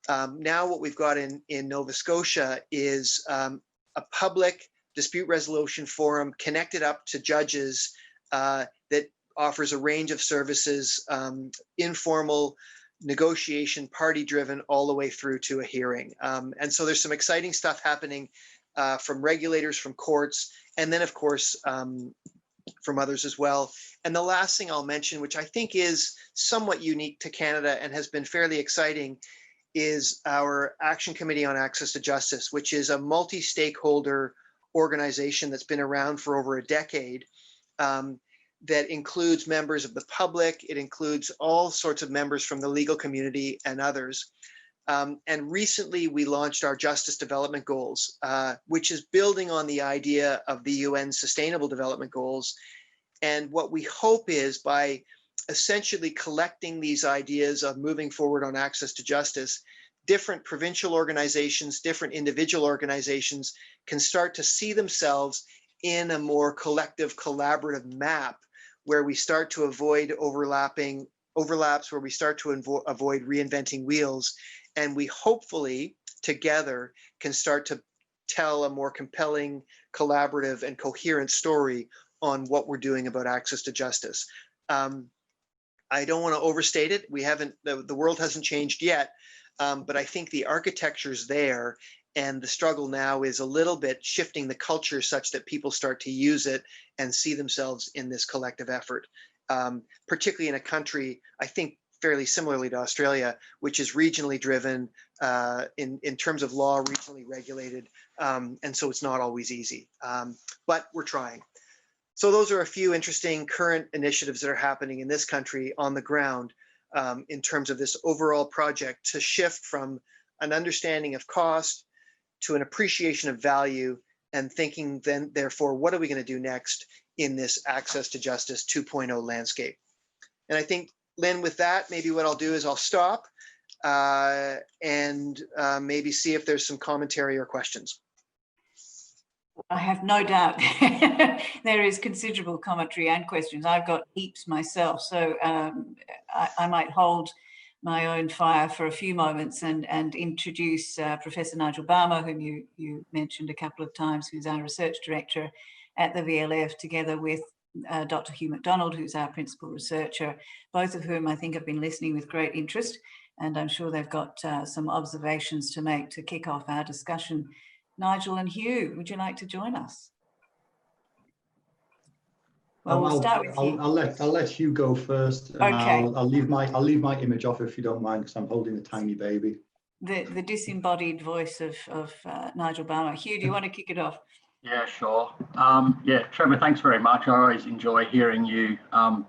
Now what we've got in Nova Scotia is a public dispute resolution forum connected up to judges that offers a range of services, informal, negotiation, party-driven, all the way through to a hearing. And so there's some exciting stuff happening from regulators, from courts, and then of course, from others as well. And the last thing I'll mention, which I think is somewhat unique to Canada and has been fairly exciting, is our Action Committee on Access to Justice, which is a multi-stakeholder organization that's been around for over a decade, that includes members of the public. It includes all sorts of members from the legal community and others. And recently we launched our Justice Development Goals, which is building on the idea of the UN Sustainable Development Goals. And what we hope is, by essentially collecting these ideas of moving forward on access to justice, different provincial organizations, different individual organizations can start to see themselves in a more collective, collaborative map, where we start to avoid overlaps, where we start to avoid reinventing wheels. And we hopefully together can start to tell a more compelling, collaborative, and coherent story on what we're doing about access to justice. I don't want to overstate it. We haven't, the world hasn't changed yet, but I think the architecture's there, and the struggle now is a little bit shifting the culture such that people start to use it and see themselves in this collective effort, particularly in a country, I think, fairly similarly to Australia, which is regionally driven, in terms of law, regionally regulated, and so it's not always easy, but we're trying. So those are a few interesting current initiatives that are happening in this country on the ground, in terms of this overall project to shift from an understanding of cost to an appreciation of value, and thinking then, therefore, what are we going to do next in this access to justice 2.0 landscape? And I think, Lynn, with that, maybe what I'll do is I'll stop and maybe see if there's some commentary or questions. I have no doubt there is considerable commentary and questions. I've got heaps myself, so I might hold my own fire for a few moments and introduce Professor Nigel Balmer, whom you mentioned a couple of times, who's our research director at the VLF, together with Dr. Hugh MacDonald, who's our principal researcher, both of whom I think have been listening with great interest, and I'm sure they've got some observations to make to kick off our discussion. Nigel and Hugh, would you like to join us? Well, we'll start with Hugh. I'll let Hugh go first, and okay. I'll leave my image off if you don't mind, because I'm holding a tiny baby. The disembodied voice of Nigel Balmer. Hugh, do you want to kick it off? Yeah, sure. Yeah, Trevor, thanks very much. I always enjoy hearing you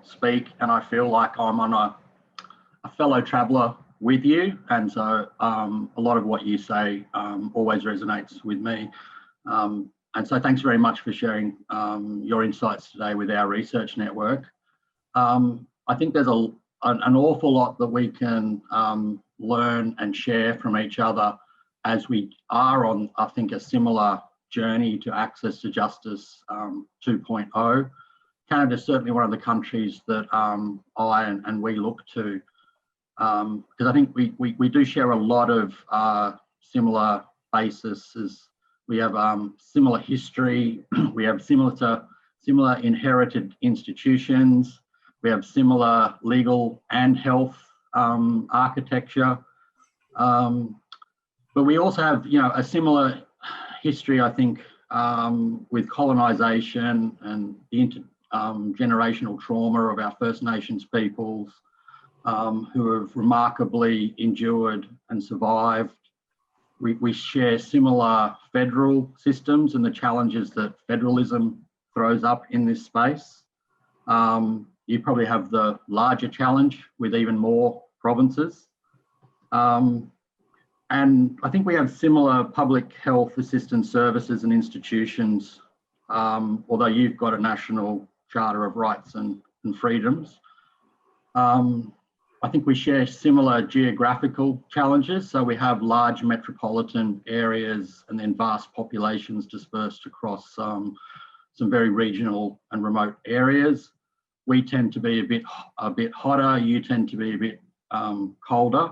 speak, and I feel like I'm on a fellow traveller with you, and so a lot of what you say always resonates with me. And so thanks very much for sharing your insights today with our research network. I think there's an awful lot that we can learn and share from each other as we are on, I think, a similar journey to access to justice 2.0. Canada is certainly one of the countries that I and we look to, because I think we do share a lot of similar bases. We have similar history, we have similar inherited institutions, we have similar legal and health architecture, but we also have, a similar history, I think, with colonisation and the intergenerational trauma of our First Nations peoples, who have remarkably endured and survived. We share similar federal systems and the challenges that federalism throws up in this space. You probably have the larger challenge with even more provinces. And I think we have similar public health assistance services and institutions, although you've got a national charter of rights and freedoms. I think we share similar geographical challenges. So we have large metropolitan areas and then vast populations dispersed across some very regional and remote areas. we tend to be a bit hotter, you tend to be a bit colder.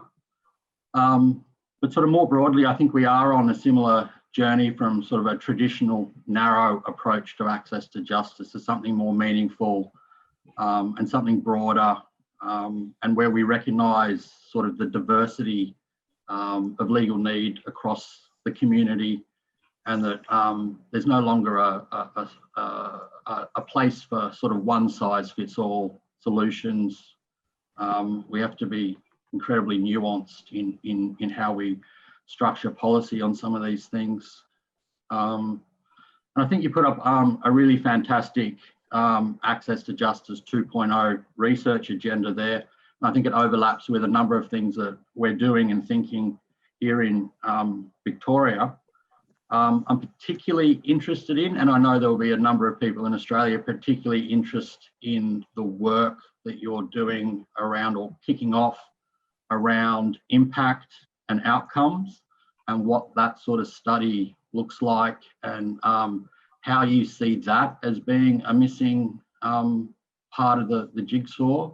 But sort of more broadly, I think we are on a similar journey from sort of a traditional narrow approach to access to justice to something more meaningful and something broader, and where we recognise sort of the diversity of legal need across the community, and that there's no longer a place for sort of one size fits all solutions. We have to be incredibly nuanced in how we structure policy on some of these things. And I think you put up a really fantastic access to justice 2.0 research agenda there. And I think it overlaps with a number of things that we're doing and thinking here in Victoria. I'm particularly interested in, and I know there will be a number of people in Australia particularly interested in the work that you're doing around or kicking off around impact and outcomes, and what that sort of study looks like, and how you see that as being a missing part of the jigsaw.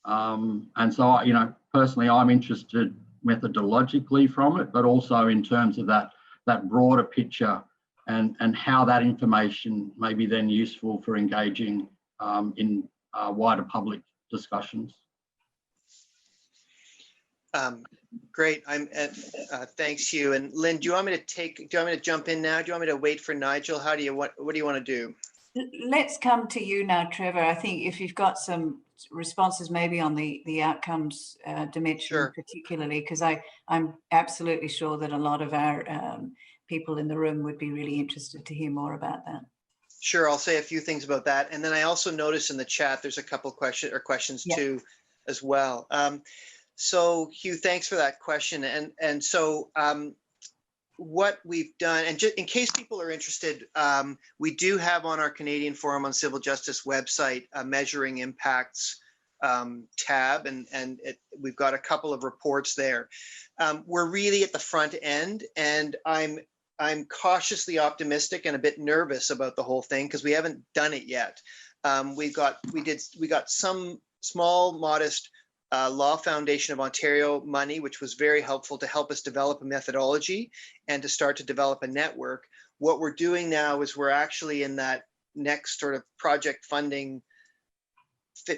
And so, you know, personally, I'm interested methodologically from it, but also in terms of that broader picture and how that information may be then useful for engaging in wider public discussions. Great. Thanks, Hugh. And Lynn, do you want me to jump in now? Do you want me to wait for Nigel? What do you want to do? Let's come to you now, Trevor. I think if you've got some responses maybe on the outcomes dimension, Sure. Particularly, because I'm absolutely sure that a lot of our people in the room would be really interested to hear more about that. Sure, I'll say a few things about that. And then I also noticed in the chat, there's a couple questions Yep. too, as well. So Hugh, thanks for that question. And so what we've done, and just in case people are interested, we do have on our Canadian Forum on Civil Justice website a measuring impacts tab, and we've got a couple of reports there. We're really at the front end, and I'm cautiously optimistic and a bit nervous about the whole thing because we haven't done it yet. We got some small, modest Law Foundation of Ontario money, which was very helpful to help us develop a methodology and to start to develop a network. What we're doing now is we're actually in that next sort of project funding,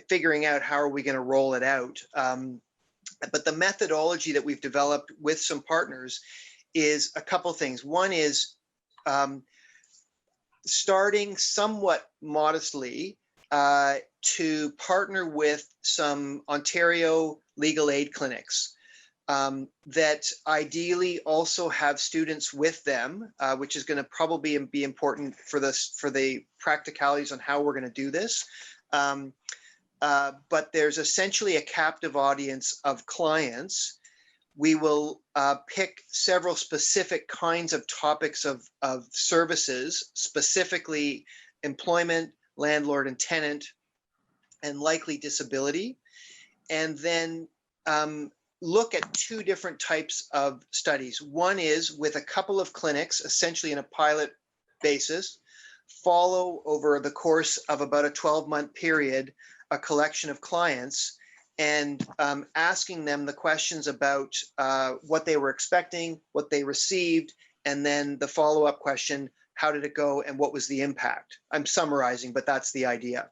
figuring out how are we going to roll it out. But the methodology that we've developed with some partners is a couple things. One is starting somewhat modestly to partner with some Ontario legal aid clinics that ideally also have students with them, which is going to probably be important for the practicalities on how we're going to do this. But there's essentially a captive audience of clients. We will pick several specific kinds of topics of services, specifically employment, landlord and tenant, and likely disability, and then look at two different types of studies. One is with a couple of clinics, essentially in a pilot basis, follow over the course of about a 12-month period, a collection of clients, and asking them the questions about what they were expecting, what they received, and then the follow-up question, how did it go and what was the impact? I'm summarizing, but that's the idea.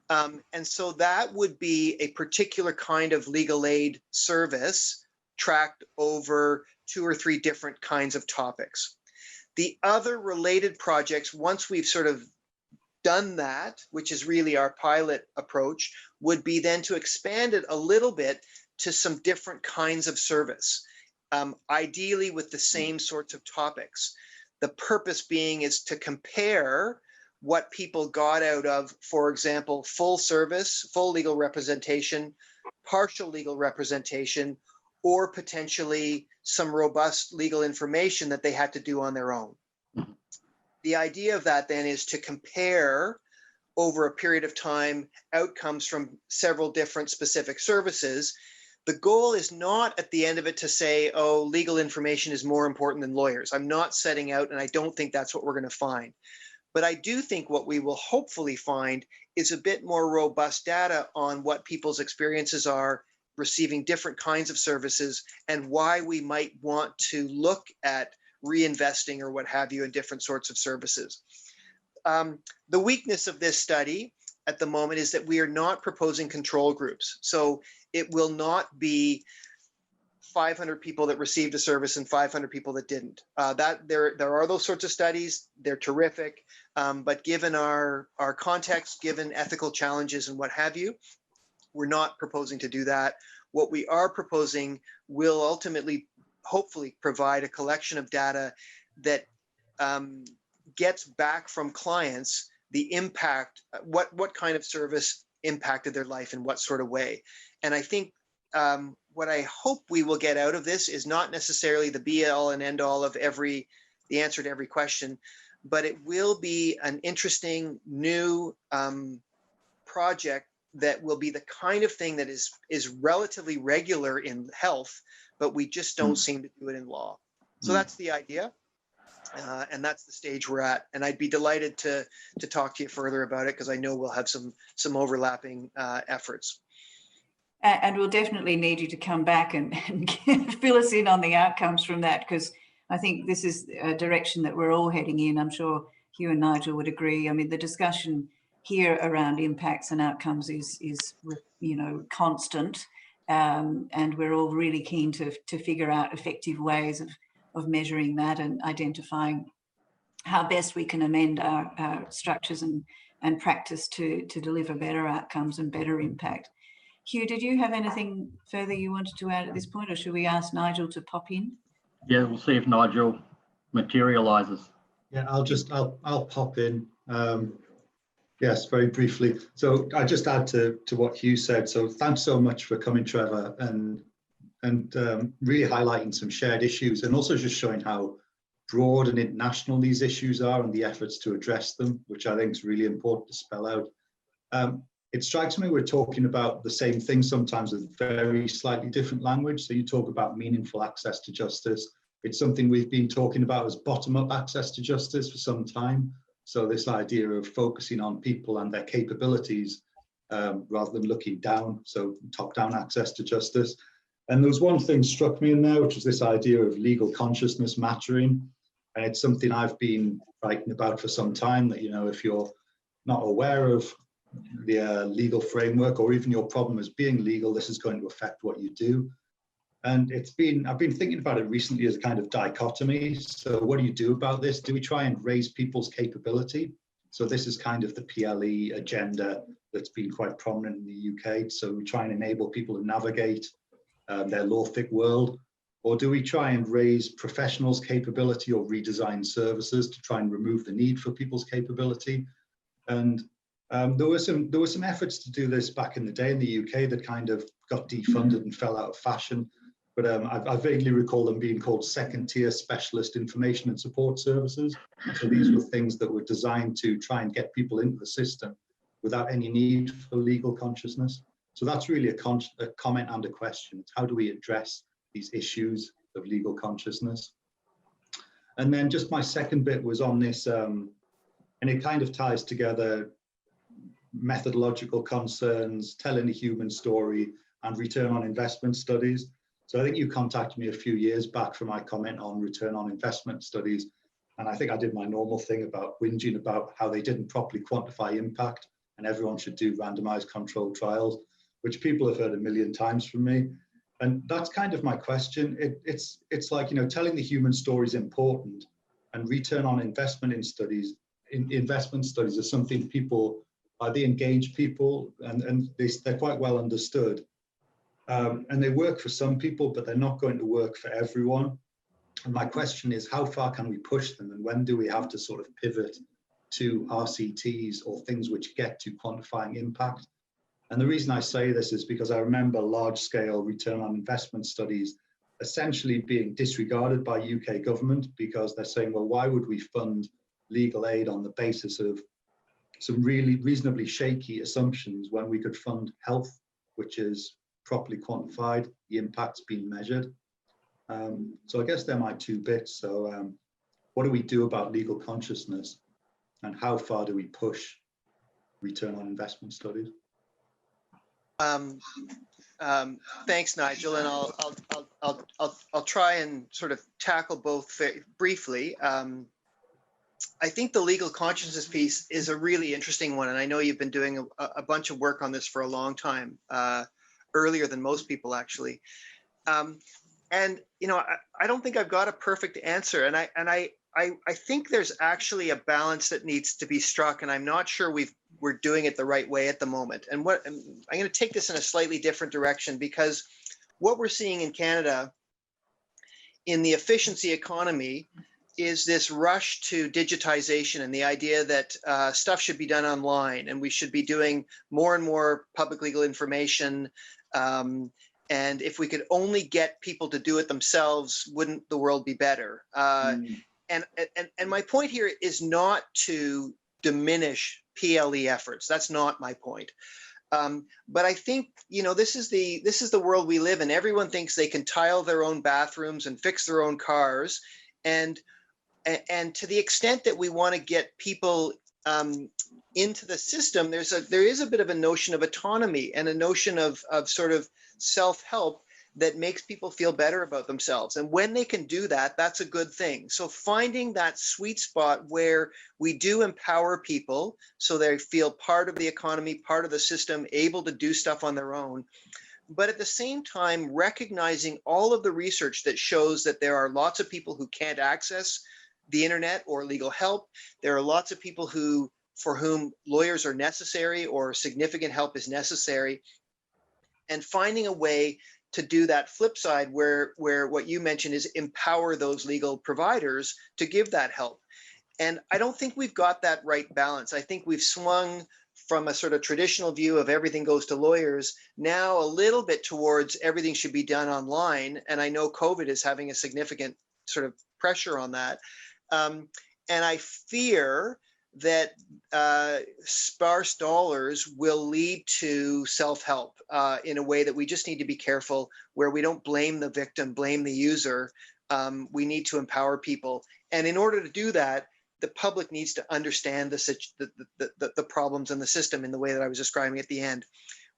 And so that would be a particular kind of legal aid service tracked over 2 or 3 different kinds of topics. The other related projects, once we've sort of done that, which is really our pilot approach, would be then to expand it a little bit to some different kinds of service, ideally with the same sorts of topics. The purpose being is to compare what people got out of, for example, full service, full legal representation, partial legal representation, or potentially some robust legal information that they had to do on their own. The idea of that then is to compare over a period of time outcomes from several different specific services. The goal is not at the end of it to say, oh, legal information is more important than lawyers. I'm not setting out, and I don't think that's what we're going to find. But I do think what we will hopefully find is a bit more robust data on what people's experiences are receiving different kinds of services and why we might want to look at reinvesting or what have you in different sorts of services. The weakness of this study at the moment is that we are not proposing control groups. So it will not be 500 people that received a service and 500 people that didn't. There are those sorts of studies. They're terrific. But given our context, given ethical challenges and what have you, we're not proposing to do that. What we are proposing will ultimately, hopefully, provide a collection of data that gets back from clients the impact, what kind of service impacted their life in what sort of way. And I think what I hope we will get out of this is not necessarily the be all and end all of the answer to every question, but it will be an interesting new project that will be the kind of thing that is relatively regular in health, but we just don't seem to do it in law. So that's the idea. And that's the stage we're at. And I'd be delighted to talk to you further about it, because I know we'll have some overlapping efforts. And we'll definitely need you to come back and fill us in on the outcomes from that, because I think this is a direction that we're all heading in. I'm sure Hugh and Nigel would agree. I mean, the discussion here around impacts and outcomes is constant, and we're all really keen to figure out effective ways of measuring that and identifying how best we can amend our structures and practice to deliver better outcomes and better impact. Hugh, did you have anything further you wanted to add at this point, or should we ask Nigel to pop in? Yeah, we'll see if Nigel materialises. Yeah, I'll pop in. Yes, very briefly. So I just add to what Hugh said. So thanks so much for coming, Trevor, and really highlighting some shared issues, and also just showing how broad and international these issues are and the efforts to address them, which I think is really important to spell out. It strikes me we're talking about the same thing sometimes with very slightly different language. So you talk about meaningful access to justice. It's something we've been talking about as bottom-up access to justice for some time. So this idea of focusing on people and their capabilities rather than looking down, so top-down access to justice. And there was one thing struck me in there, which was this idea of legal consciousness mattering. And it's something I've been writing about for some time, that, if you're not aware of the legal framework, or even your problem as being legal, this is going to affect what you do. And I've been thinking about it recently as a kind of dichotomy. So what do you do about this? Do we try and raise people's capability? So this is kind of the PLE agenda that's been quite prominent in the UK. So we try and enable people to navigate their law-thick world. Or do we try and raise professionals' capability or redesign services to try and remove the need for people's capability? And there were some efforts to do this back in the day in the UK that kind of got defunded and fell out of fashion. But I vaguely recall them being called second-tier specialist information and support services. So these were things that were designed to try and get people into the system without any need for legal consciousness. So that's really a comment and a question. It's how do we address these issues of legal consciousness? And then just my second bit was on this, and it kind of ties together methodological concerns, telling a human story, and return on investment studies. So I think you contacted me a few years back for my comment on return on investment studies. And I think I did my normal thing about whinging about how they didn't properly quantify impact and everyone should do randomized controlled trials, which people have heard a million times from me. And that's kind of my question. It's like, telling the human story is important, and return on investment in studies, investment studies are something people, they engage people, and they're quite well understood. And they work for some people, but they're not going to work for everyone. And my question is, how far can we push them? And when do we have to sort of pivot to RCTs or things which get to quantifying impact? And the reason I say this is because I remember large-scale return on investment studies essentially being disregarded by UK government, because they're saying, well, why would we fund legal aid on the basis of some really reasonably shaky assumptions when we could fund health, which is properly quantified, the impact's been measured. So I guess they're my two bits. So what do we do about legal consciousness, and how far do we push return on investment studies. Thanks, Nigel, and I'll try and sort of tackle both briefly. I think the legal consciousness piece is a really interesting one, and I know you've been doing a bunch of work on this for a long time, earlier than most people actually. And you know, I don't think I've got a perfect answer, and I think there's actually a balance that needs to be struck, and I'm not sure we're doing it the right way at the moment. And I'm going to take this in a slightly different direction, because what we're seeing in Canada in the efficiency economy is this rush to digitization and the idea that stuff should be done online, and we should be doing more and more public legal information. And if we could only get people to do it themselves, wouldn't the world be better? And my point here is not to diminish PLE efforts. That's not my point. But I think, you know, this is the world we live in. Everyone thinks they can tile their own bathrooms and fix their own cars. And to the extent that we want to get people into the system, there is a bit of a notion of autonomy and a notion of sort of self-help that makes people feel better about themselves. And when they can do that, that's a good thing. So finding that sweet spot where we do empower people so they feel part of the economy, part of the system, able to do stuff on their own, but at the same time recognizing all of the research that shows that there are lots of people who can't access the internet or legal help. There are lots of people for whom lawyers are necessary or significant help is necessary, and finding a way to do that flip side where what you mentioned is empower those legal providers to give that help. And I don't think we've got that right balance. I think we've swung from a sort of traditional view of everything goes to lawyers now a little bit towards everything should be done online. And I know COVID is having a significant sort of pressure on that. And I fear that sparse dollars will lead to self-help in a way that we just need to be careful, where we don't blame the victim, blame the user. We need to empower people. And in order to do that, the public needs to understand the problems in the system in the way that I was describing at the end,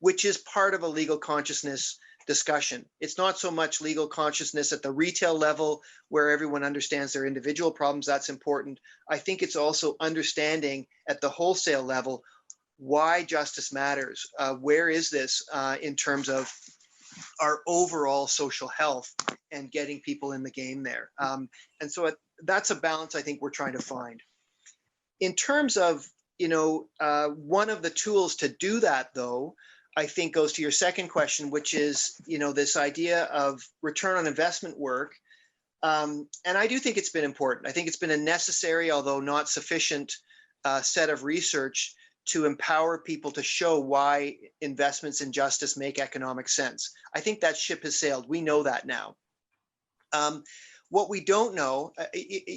which is part of a legal consciousness discussion. It's not so much legal consciousness at the retail level where everyone understands their individual problems. That's important. I think it's also understanding at the wholesale level why justice matters. Where is this in terms of our overall social health and getting people in the game there? And so that's a balance I think we're trying to find. In terms of, you know, one of the tools to do that, though, I think goes to your second question, which is, you know, this idea of return on investment work. And I do think it's been important. I think it's been a necessary, although not sufficient, set of research to empower people to show why investments in justice make economic sense. I think that ship has sailed. We know that now. What we don't know,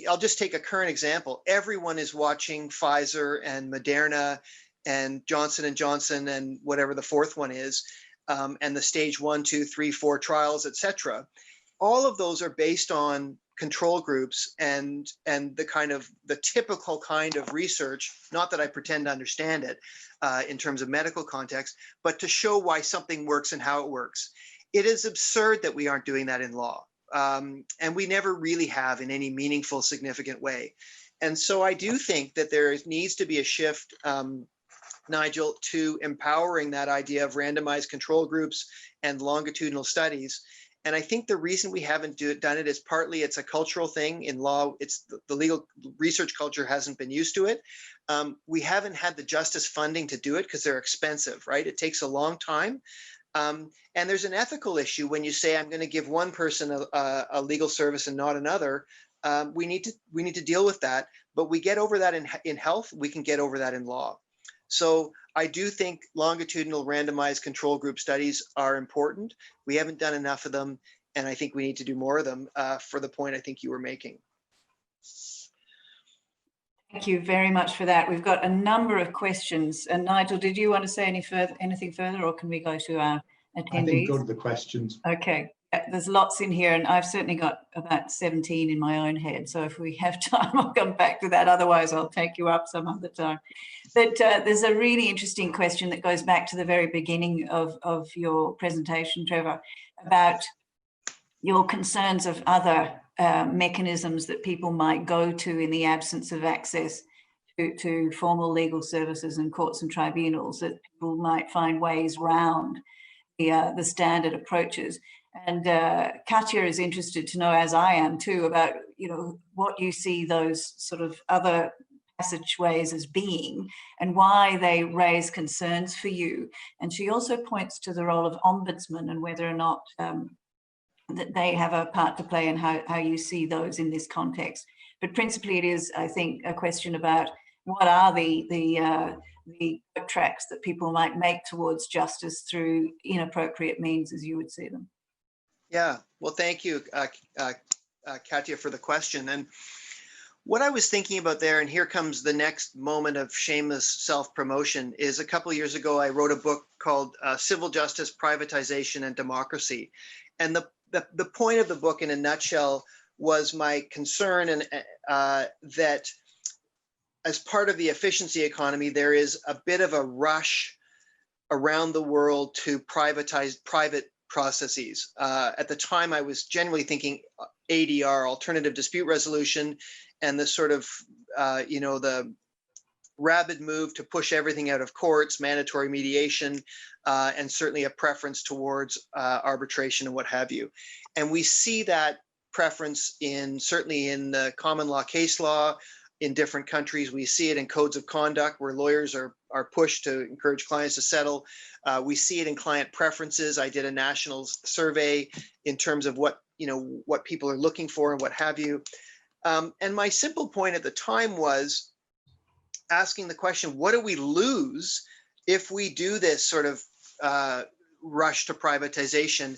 I'll just take a current example. Everyone is watching Pfizer and Moderna and Johnson & Johnson and whatever the fourth one is, and the stage 1, 2, 3, 4 trials, et cetera. All of those are based on control groups and the typical kind of research, not that I pretend to understand it in terms of medical context, but to show why something works and how it works. It is absurd that we aren't doing that in law. And we never really have in any meaningful, significant way. And so I do think that there needs to be a shift, Nigel, to empowering that idea of randomized control groups and longitudinal studies. And I think the reason we haven't done it is partly it's a cultural thing in law. It's the legal research culture hasn't been used to it. We haven't had the justice funding to do it because they're expensive, right? It takes a long time. And there's an ethical issue when you say, I'm going to give one person a legal service and not another. We need to deal with that, but we get over that in health. We can get over that in law. So I do think longitudinal randomized control group studies are important. We haven't done enough of them, and I think we need to do more of them for the point I think you were making. Thank you very much for that. We've got a number of questions. And Nigel, did you want to say anything further, or can we go to our attendees? I think go to the questions. Okay. There's lots in here, and I've certainly got about 17 in my own head. So if we have time, I'll come back to that. Otherwise, I'll take you up some other time. But there's a really interesting question that goes back to the very beginning of your presentation, Trevor, about your concerns of other mechanisms that people might go to in the absence of access to formal legal services and courts and tribunals, that people might find ways round the standard approaches. And Katya is interested to know, as I am too, about what you see those sort of other passageways as being and why they raise concerns for you. And she also points to the role of ombudsman and whether or not that they have a part to play in how you see those in this context. But principally, it is, I think, a question about what are the tracks that people might make towards justice through inappropriate means, as you would see them. Yeah, well, thank you, Katya, for the question. And what I was thinking about there, and here comes the next moment of shameless self-promotion, is a couple of years ago, I wrote a book called Civil Justice, Privatization, and Democracy. And the point of the book, in a nutshell, was my concern and that as part of the efficiency economy, there is a bit of a rush around the world to privatize private processes. At the time, I was generally thinking ADR, alternative dispute resolution, and the sort of, the rabid move to push everything out of courts, mandatory mediation, and certainly a preference towards arbitration and what have you. And we see that preference certainly in the common law case law in different countries. We see it in codes of conduct where lawyers are pushed to encourage clients to settle. We see it in client preferences. I did a national survey in terms of what people are looking for and what have you. And my simple point at the time was asking the question, what do we lose if we do this sort of rush to privatization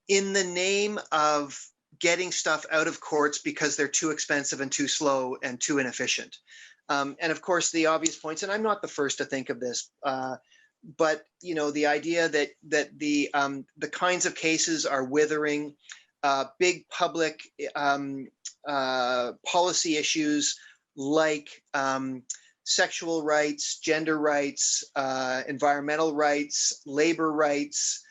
in the name of getting stuff out of courts because they're too expensive and too slow and too inefficient? And of course, the obvious points, and I'm not the first to think of this, but the idea that the kinds of cases are withering, big public policy issues like sexual rights, gender rights, environmental rights, labor rights,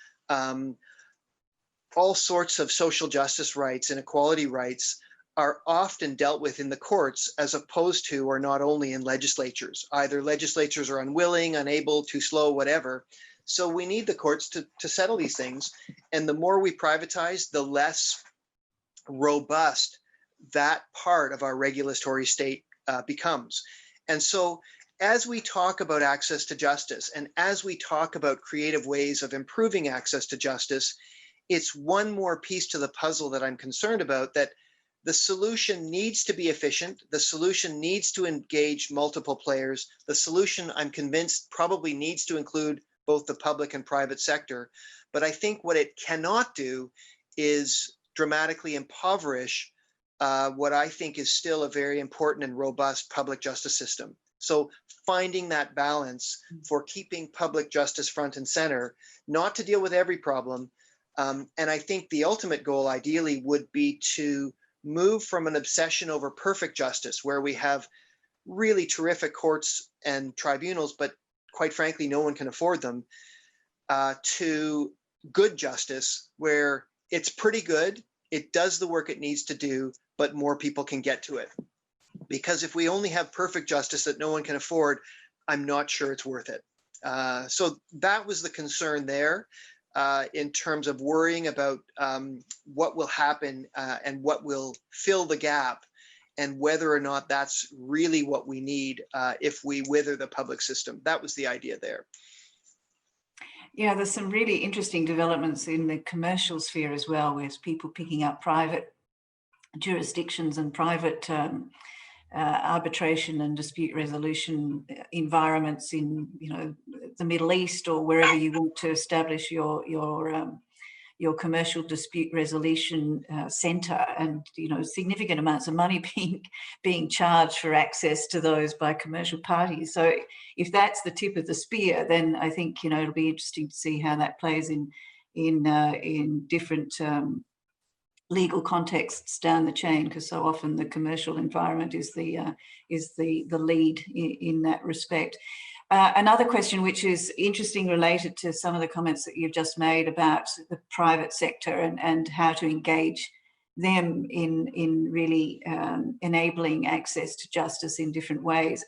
all sorts of social justice rights and equality rights are often dealt with in the courts as opposed to, or not only in legislatures. Either legislatures are unwilling, unable, too slow, whatever. So we need the courts to settle these things. And the more we privatize, the less robust that part of our regulatory state becomes. And so as we talk about access to justice, and as we talk about creative ways of improving access to justice, it's one more piece to the puzzle that I'm concerned about, that the solution needs to be efficient. The solution needs to engage multiple players. The solution, I'm convinced, probably needs to include both the public and private sector. But I think what it cannot do is dramatically impoverish what I think is still a very important and robust public justice system. So finding that balance for keeping public justice front and center, not to deal with every problem. And I think the ultimate goal ideally would be to move from an obsession over perfect justice, where we have really terrific courts and tribunals, but quite frankly, no one can afford them, to good justice, where it's pretty good, it does the work it needs to do, but more people can get to it. Because if we only have perfect justice that no one can afford, I'm not sure it's worth it. So that was the concern there. In terms of worrying about what will happen and what will fill the gap, and whether or not that's really what we need if we wither the public system. That was the idea there. Yeah, there's some really interesting developments in the commercial sphere as well, with people picking up private jurisdictions and private arbitration and dispute resolution environments in the Middle East or wherever you want to establish your commercial dispute resolution center, and significant amounts of money being charged for access to those by commercial parties. So if that's the tip of the spear, then I think it'll be interesting to see how that plays in in different legal contexts down the chain, because so often the commercial environment is the lead in that respect. Another question, which is interesting, related to some of the comments that you've just made about the private sector and how to engage them in really enabling access to justice in different ways.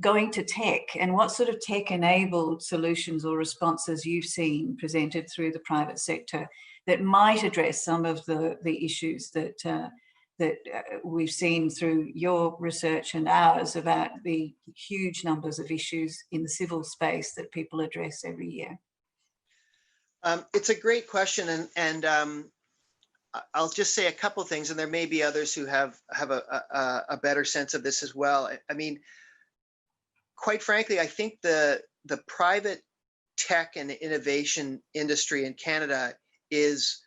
Going to tech, and what sort of tech-enabled solutions or responses you've seen presented through the private sector that might address some of the issues that we've seen through your research and ours about the huge numbers of issues in the civil space that people address every year? It's a great question, and I'll just say a couple of things, and there may be others who have a better sense of this as well. I mean, quite frankly, I think the private tech and innovation industry in Canada is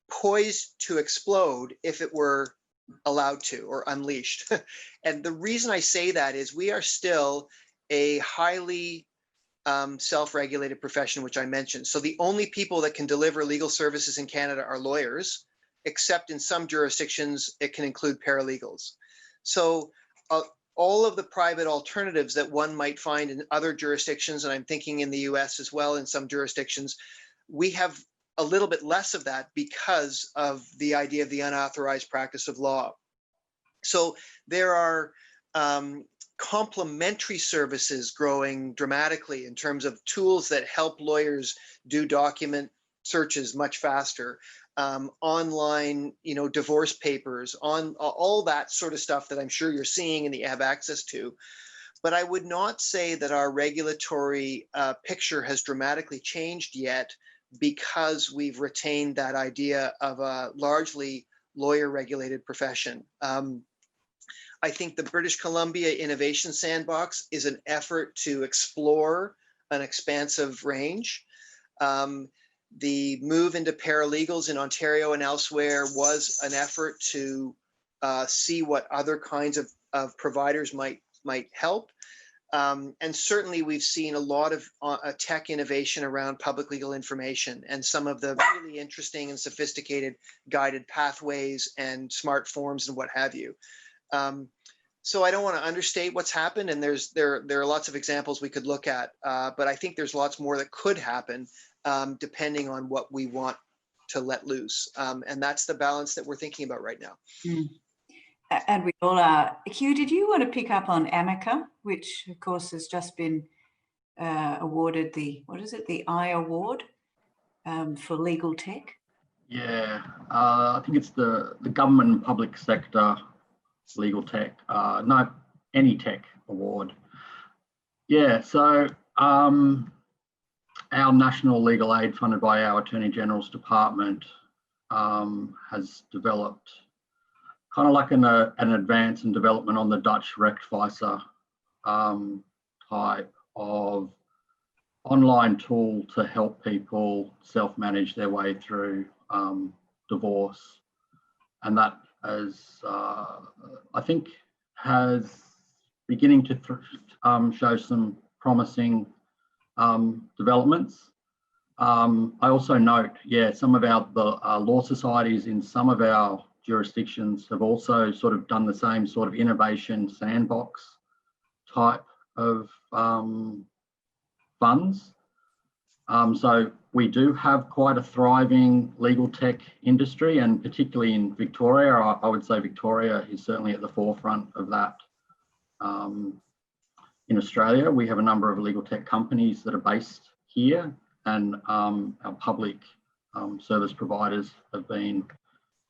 poised to explode if it were allowed to or unleashed. And the reason I say that is we are still a highly self-regulated profession, which I mentioned. So the only people that can deliver legal services in Canada are lawyers, except in some jurisdictions, it can include paralegals. So all of the private alternatives that one might find in other jurisdictions, and I'm thinking in the US as well, in some jurisdictions, we have a little bit less of that because of the idea of the unauthorized practice of law. So there are complementary services growing dramatically in terms of tools that help lawyers do document searches much faster, online, divorce papers, on all that sort of stuff that I'm sure you're seeing and that you have access to. But I would not say that our regulatory picture has dramatically changed yet, because we've retained that idea of a largely lawyer-regulated profession. I think the British Columbia Innovation Sandbox is an effort to explore an expansive range. The move into paralegals in Ontario and elsewhere was an effort to see what other kinds of providers might help. And certainly we've seen a lot of tech innovation around public legal information and some of the really interesting and sophisticated guided pathways and smart forms and what have you. So I don't want to understate what's happened, and there are lots of examples we could look at, but I think there's lots more that could happen depending on what we want to let loose. And that's the balance that we're thinking about right now. Mm. And we all are. Hugh, did you want to pick up on Amica, which of course has just been awarded the I Award for legal tech? Yeah, I think it's the government and public sector legal tech, no, any tech award. Yeah, so our National Legal Aid, funded by our Attorney General's Department, has developed kind of like an advance and development on the Dutch Rechtwijzer type of online tool to help people self-manage their way through divorce. And that is, I think, has beginning to show some promising developments. I also note, some of our law societies in some of our jurisdictions have also sort of done the same sort of innovation sandbox type of funds. So we do have quite a thriving legal tech industry, and particularly in Victoria, I would say Victoria is certainly at the forefront of that. In Australia, we have a number of legal tech companies that are based here, and our public service providers have been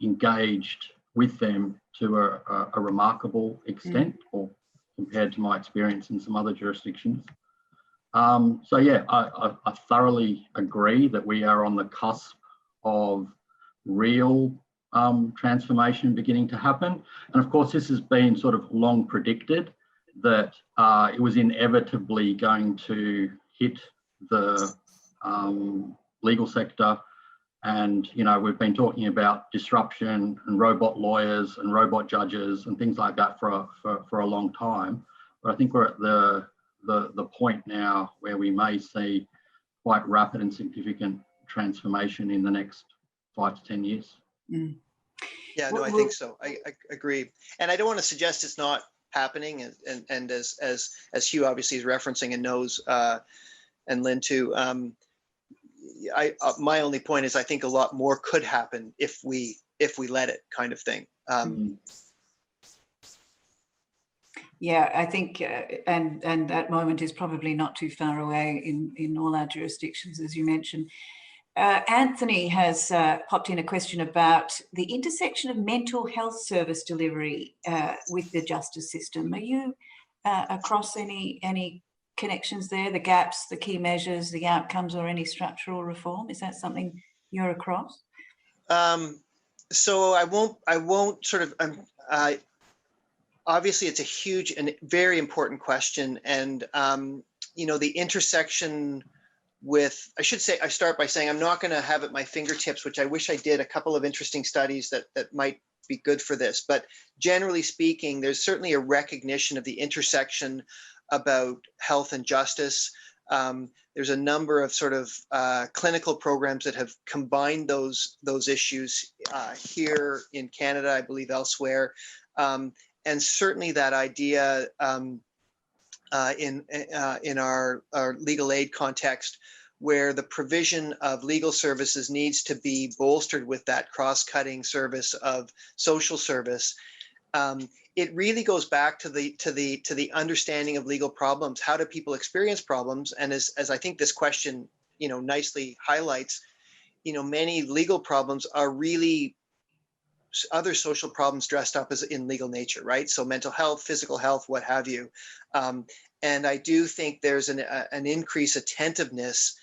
engaged with them to a remarkable extent, or compared to my experience in some other jurisdictions. So yeah, I thoroughly agree that we are on the cusp of real transformation beginning to happen. And of course, this has been sort of long predicted, that it was inevitably going to hit the legal sector. And, we've been talking about disruption and robot lawyers and robot judges and things like that for a long time. But I think we're at the point now where we may see quite rapid and significant transformation in the next 5 to 10 years. Mm. Yeah, no, I think so. I agree. And I don't want to suggest it's not happening. And as Hugh obviously is referencing and knows, and Lynn too, my only point is I think a lot more could happen if we let it, kind of thing. Yeah, I think, and that moment is probably not too far away in all our jurisdictions, as you mentioned. Anthony has popped in a question about the intersection of mental health service delivery with the justice system. Are you across any connections there, the gaps, the key measures, the outcomes, or any structural reform? Is that something you're across? So I won't sort of, obviously it's a huge and very important question. And, the intersection with, I should say, I start by saying I'm not going to have at my fingertips, which I wish I did, a couple of interesting studies that might be good for this. But generally speaking, there's certainly a recognition of the intersection about health and justice. There's a number of sort of clinical programs that have combined those issues here in Canada, I believe elsewhere. And certainly that idea in our legal aid context, where the provision of legal services needs to be bolstered with that cross-cutting service of social service. It really goes back to the understanding of legal problems. How do people experience problems? And as I think this question, nicely highlights, many legal problems are really other social problems dressed up as in legal nature, right? So mental health, physical health, what have you. And I do think there's an increased attentiveness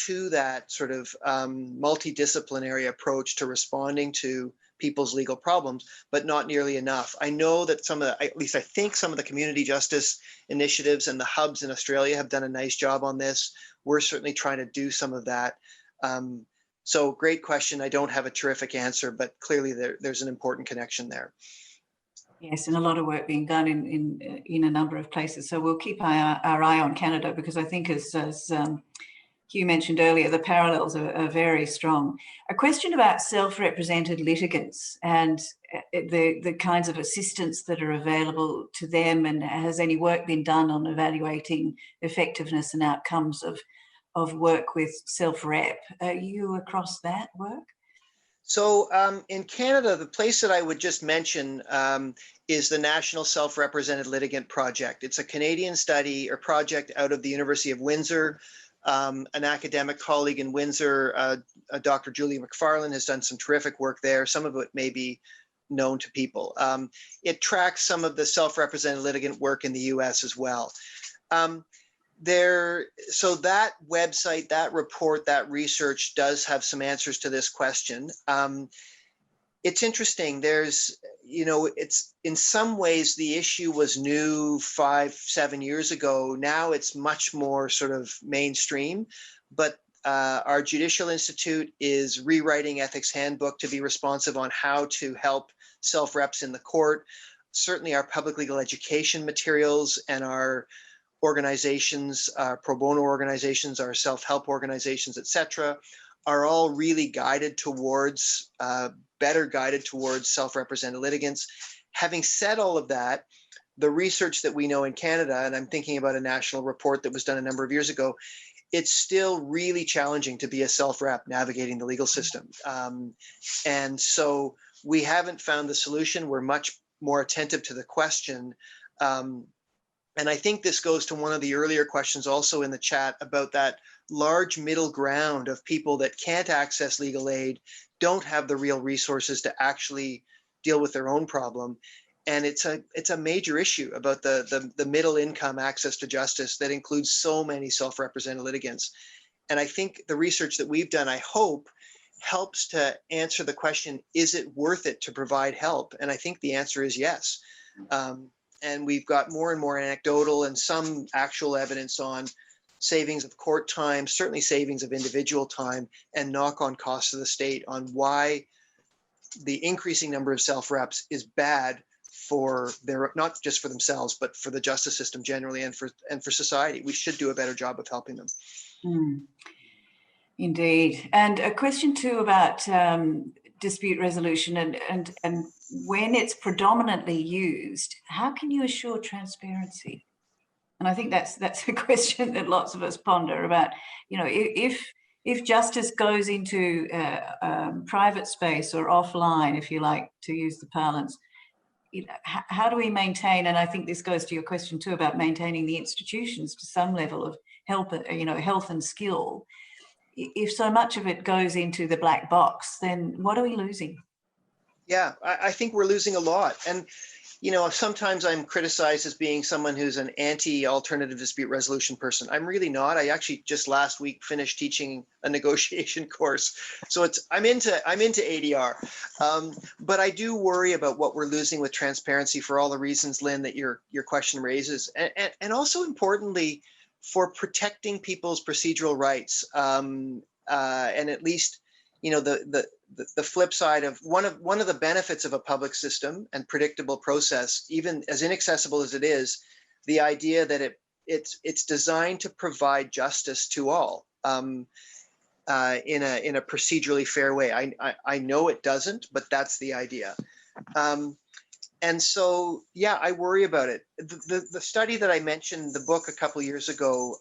to that sort of multidisciplinary approach to responding to people's legal problems, but not nearly enough. I know that at least I think some of the community justice initiatives and the hubs in Australia have done a nice job on this. We're certainly trying to do some of that. So great question. I don't have a terrific answer, but clearly there's an important connection there. Yes, and a lot of work being done in a number of places. So we'll keep our eye on Canada, because I think as Hugh mentioned earlier, the parallels are very strong. A question about self-represented litigants and the kinds of assistance that are available to them, and has any work been done on evaluating effectiveness and outcomes of work with self-rep? Are you across that work? So in Canada, the place that I would just mention is the National Self-Represented Litigant Project. It's a Canadian study or project out of the University of Windsor. An academic colleague in Windsor, Dr. Julia McFarlane, has done some terrific work there. Some of it may be known to people. It tracks some of the self-represented litigant work in the US as well. So that website, that report, that research does have some answers to this question. It's interesting. It's in some ways the issue was new 5-7 years ago. Now it's much more sort of mainstream, but our Judicial Institute is rewriting ethics handbook to be responsive on how to help self-reps in the court. Certainly our public legal education materials and our organizations, pro bono organizations, our self-help organizations, et cetera, are all really guided towards, better guided towards self-represented litigants. Having said all of that, the research that we know in Canada, and I'm thinking about a national report that was done a number of years ago, it's still really challenging to be a self-rep navigating the legal system. And so we haven't found the solution. We're much more attentive to the question. And I think this goes to one of the earlier questions also in the chat about that large middle ground of people that can't access legal aid, don't have the real resources to actually deal with their own problem. And it's a major issue about the middle income access to justice that includes so many self-represented litigants. And I think the research that we've done, I hope, helps to answer the question, is it worth it to provide help? And I think the answer is yes. And we've got more and more anecdotal and some actual evidence on savings of court time, certainly savings of individual time, and knock-on costs to the state on why the increasing number of self-reps is bad for not just for themselves, but for the justice system generally and for society. We should do a better job of helping them. Indeed. And a question too about dispute resolution and when it's predominantly used, how can you assure transparency? And I think that's a question that lots of us ponder about, you know, if justice goes into private space or offline, if you like to use the parlance, you know, how do we maintain, and I think this goes to your question too about maintaining the institutions to some level of help, you know, health and skill. If so much of it goes into the black box, then what are we losing? Yeah, I think we're losing a lot. And, you know, sometimes I'm criticized as being someone who's an anti-alternative dispute resolution person. I'm really not. I actually just last week finished teaching a negotiation course. So I'm into ADR. But I do worry about what we're losing with transparency for all the reasons, Lynn, that your question raises. And also importantly, for protecting people's procedural rights. And at least, you know, the flip side of one of the benefits of a public system and predictable process, even as inaccessible as it is, the idea that it's designed to provide justice to all in a procedurally fair way. I know it doesn't, but that's the idea. And so, yeah, I worry about it. The study that I mentioned, the book a couple of years ago,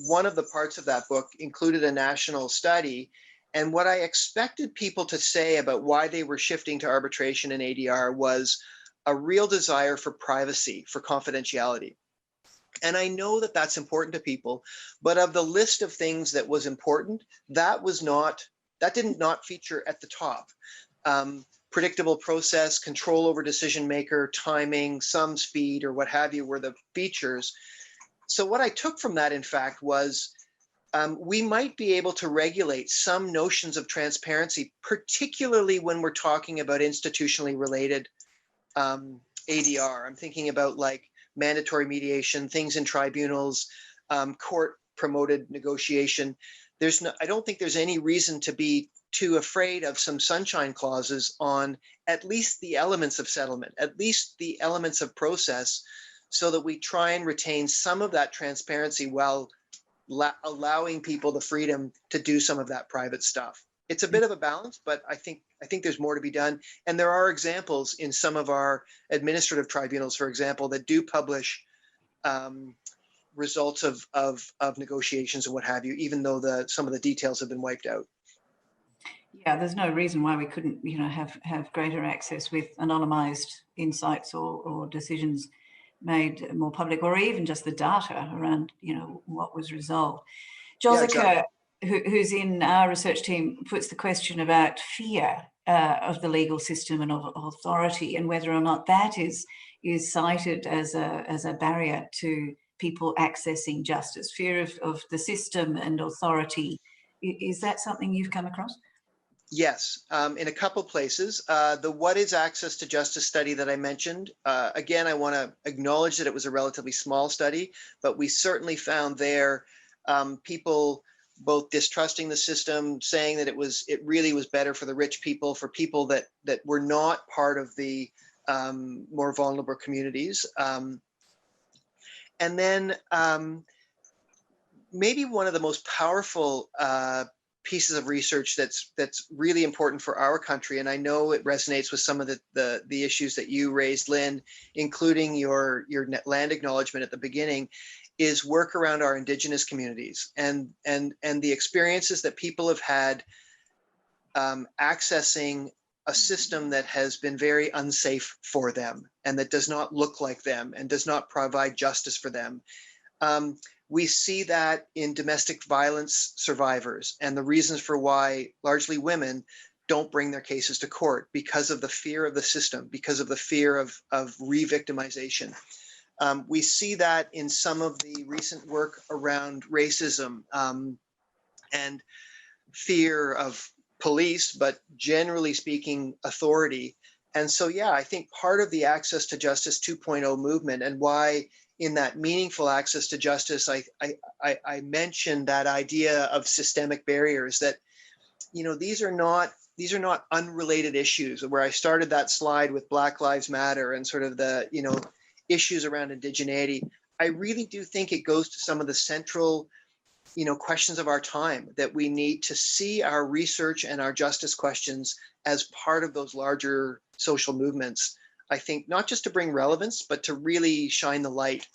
one of the parts of that book included a national study. And what I expected people to say about why they were shifting to arbitration and ADR was a real desire for privacy, for confidentiality. And I know that that's important to people, but of the list of things that was important, that did not feature at the top. Predictable process, control over decision maker, timing, some speed, or what have you were the features. So what I took from that, in fact, was we might be able to regulate some notions of transparency, particularly when we're talking about institutionally related ADR. I'm thinking about like mandatory mediation, things in tribunals, court promoted negotiation. I don't think there's any reason to be too afraid of some sunshine clauses on at least the elements of settlement, at least the elements of process, so that we try and retain some of that transparency while allowing people the freedom to do some of that private stuff. It's a bit of a balance, but I think there's more to be done. And there are examples in some of our administrative tribunals, for example, that do publish results of negotiations and what have you, even though some of the details have been wiped out. Yeah, there's no reason why we couldn't, you know, have greater access with anonymized insights or decisions made more public, or even just the data around, you know, what was resolved. Josica, who's in our research team, puts the question about fear of the legal system and of authority, and whether or not that is cited as a barrier to people accessing justice. Fear of the system and authority. Is that something you've come across? Yes, in a couple places. The What is Access to Justice study that I mentioned, again, I want to acknowledge that it was a relatively small study, but we certainly found there people both distrusting the system, saying that it really was better for the rich people, for people that were not part of the more vulnerable communities. And then maybe one of the most powerful pieces of research that's really important for our country, and I know it resonates with some of the issues that you raised, Lynn, including your land acknowledgement at the beginning, is work around our Indigenous communities and the experiences that people have had accessing a system that has been very unsafe for them and that does not look like them and does not provide justice for them. We see that in domestic violence survivors and the reasons for why largely women don't bring their cases to court because of the fear of the system, because of the fear of re-victimization. We see that in some of the recent work around racism and fear of police, but generally speaking, authority. And so, yeah, I think part of the Access to Justice 2.0 movement and why in that meaningful access to justice, I mentioned that idea of systemic barriers that, you know, these are not unrelated issues, where I started that slide with Black Lives Matter and sort of the, you know, issues around indigeneity. I really do think it goes to some of the central questions of our time, that we need to see our research and our justice questions as part of those larger social movements. I think not just to bring relevance, but to really shine the light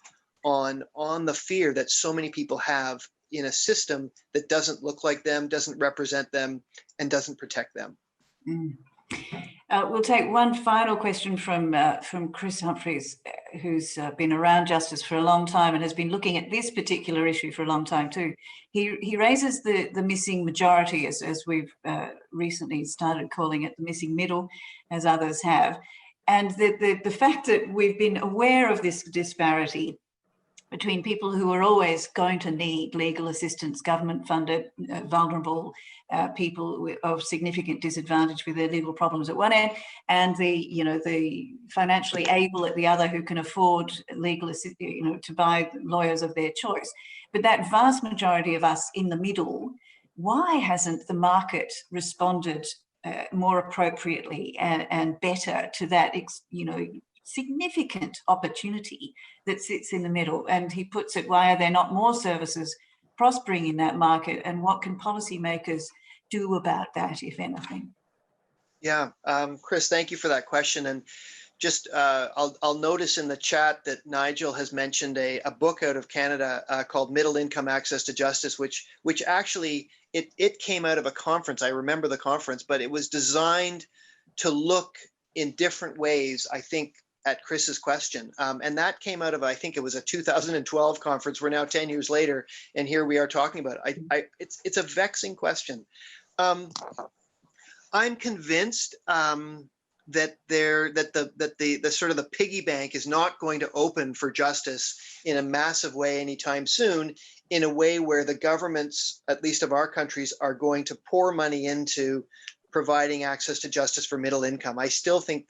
on the fear that so many people have in a system that doesn't look like them, doesn't represent them, and doesn't protect them. We'll take one final question from Chris Humphreys, who's been around justice for a long time and has been looking at this particular issue for a long time too. He raises the missing majority, as we've recently started calling it, the missing middle, as others have, and the fact that we've been aware of this disparity between people who are always going to need legal assistance, government-funded, vulnerable people of significant disadvantage with their legal problems at one end, and the financially able at the other who can afford legal assistance, to buy lawyers of their choice. But that vast majority of us in the middle, why hasn't the market responded more appropriately and better to that, significant opportunity that sits in the middle? And he puts it, why are there not more services prospering in that market, and what can policymakers do about that, if anything? Yeah, Chris, thank you for that question. And just I'll notice in the chat that Nigel has mentioned a book out of Canada called Middle Income Access to Justice, which actually it came out of a conference. I remember the conference, but it was designed to look in different ways, I think, at Chris's question. And that came out of, I think it was a 2012 conference. We're now 10 years later, and here we are talking about it. It's a vexing question. I'm convinced that the sort of the piggy bank is not going to open for justice in a massive way anytime soon, in a way where the governments, at least of our countries, are going to pour money into providing access to justice for middle income. I still think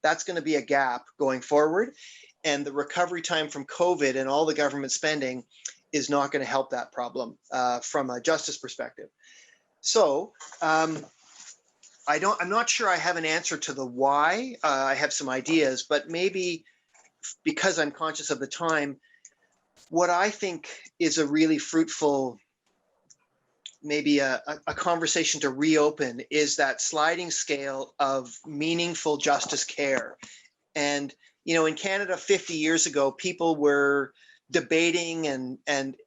that's going to be a gap going forward, and the recovery time from COVID and all the government spending is not going to help that problem from a justice perspective. So I'm not sure I have an answer to the why. I have some ideas, but maybe because I'm conscious of the time, what I think is a really fruitful, maybe a conversation to reopen, is that sliding scale of meaningful justice care. And, in Canada 50 years ago, people were debating and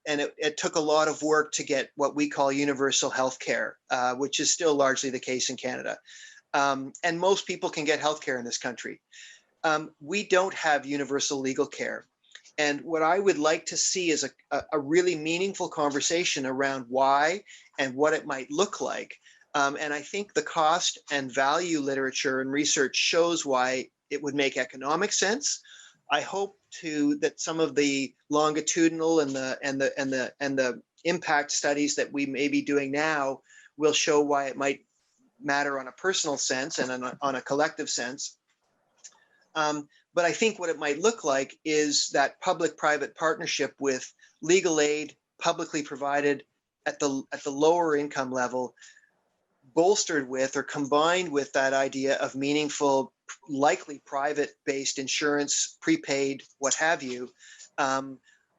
it took a lot of work to get what we call universal health care, which is still largely the case in Canada. And most people can get health care in this country. We don't have universal legal care. And what I would like to see is a really meaningful conversation around why and what it might look like. And I think the cost and value literature and research shows why it would make economic sense. I hope that some of the longitudinal and the impact studies that we may be doing now will show why it might matter on a personal sense and on a collective sense. But I think what it might look like is that public-private partnership with legal aid publicly provided at the lower income level, bolstered with or combined with that idea of meaningful, likely private-based insurance, prepaid, what have you,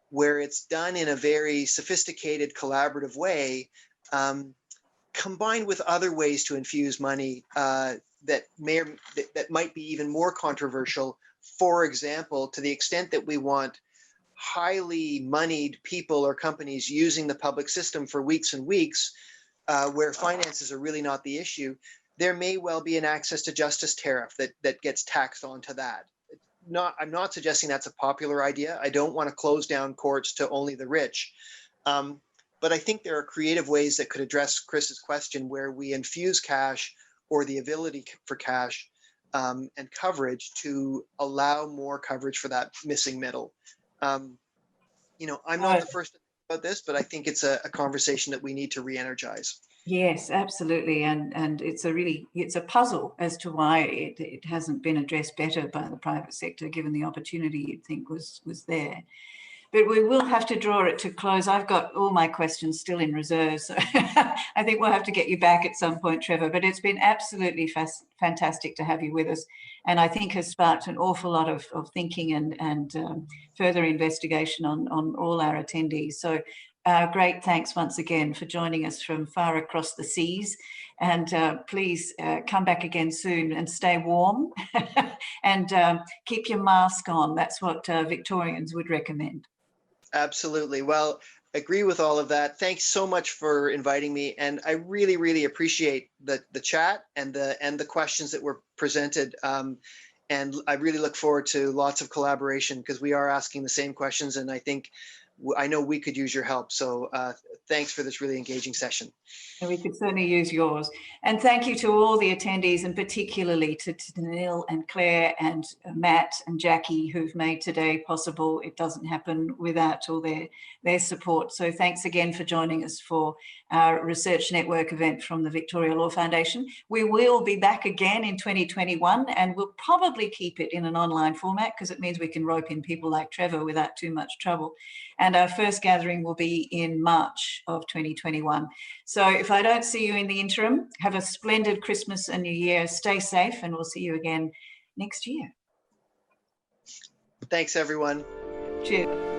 where it's done in a very sophisticated, collaborative way, combined with other ways to infuse money that might be even more controversial. For example, to the extent that we want highly moneyed people or companies using the public system for weeks and weeks, where finances are really not the issue, there may well be an access to justice tariff that gets taxed onto that. I'm not suggesting that's a popular idea. I don't want to close down courts to only the rich. But I think there are creative ways that could address Chris's question, where we infuse cash or the ability for cash and coverage to allow more coverage for that missing middle. I'm not the first to think about this, but I think it's a conversation that we need to re-energize. Yes, absolutely. And it's a puzzle as to why it hasn't been addressed better by the private sector, given the opportunity you'd think was there. But we will have to draw it to close. I've got all my questions still in reserve, so I think we'll have to get you back at some point, Trevor. But it's been absolutely fantastic to have you with us, and I think has sparked an awful lot of thinking and further investigation on all our attendees. So Great thanks once again for joining us from far across the seas. And please come back again soon and stay warm and keep your mask on. That's what Victorians would recommend. Absolutely. Well, agree with all of that. Thanks so much for inviting me. And I really, really appreciate the chat and the questions that were presented. And I really look forward to lots of collaboration because we are asking the same questions. And I know we could use your help. So thanks for this really engaging session. And we could certainly use yours. And thank you to all the attendees, and particularly to Neil and Claire and Matt and Jackie, who've made today possible. It doesn't happen without all their support. So thanks again for joining us for our Research Network event from the Victoria Law Foundation. We will be back again in 2021, and we'll probably keep it in an online format because it means we can rope in people like Trevor without too much trouble. And our first gathering will be in March of 2021. So if I don't see you in the interim, have a splendid Christmas and New Year. Stay safe, and we'll see you again next year. Thanks, everyone. Cheers.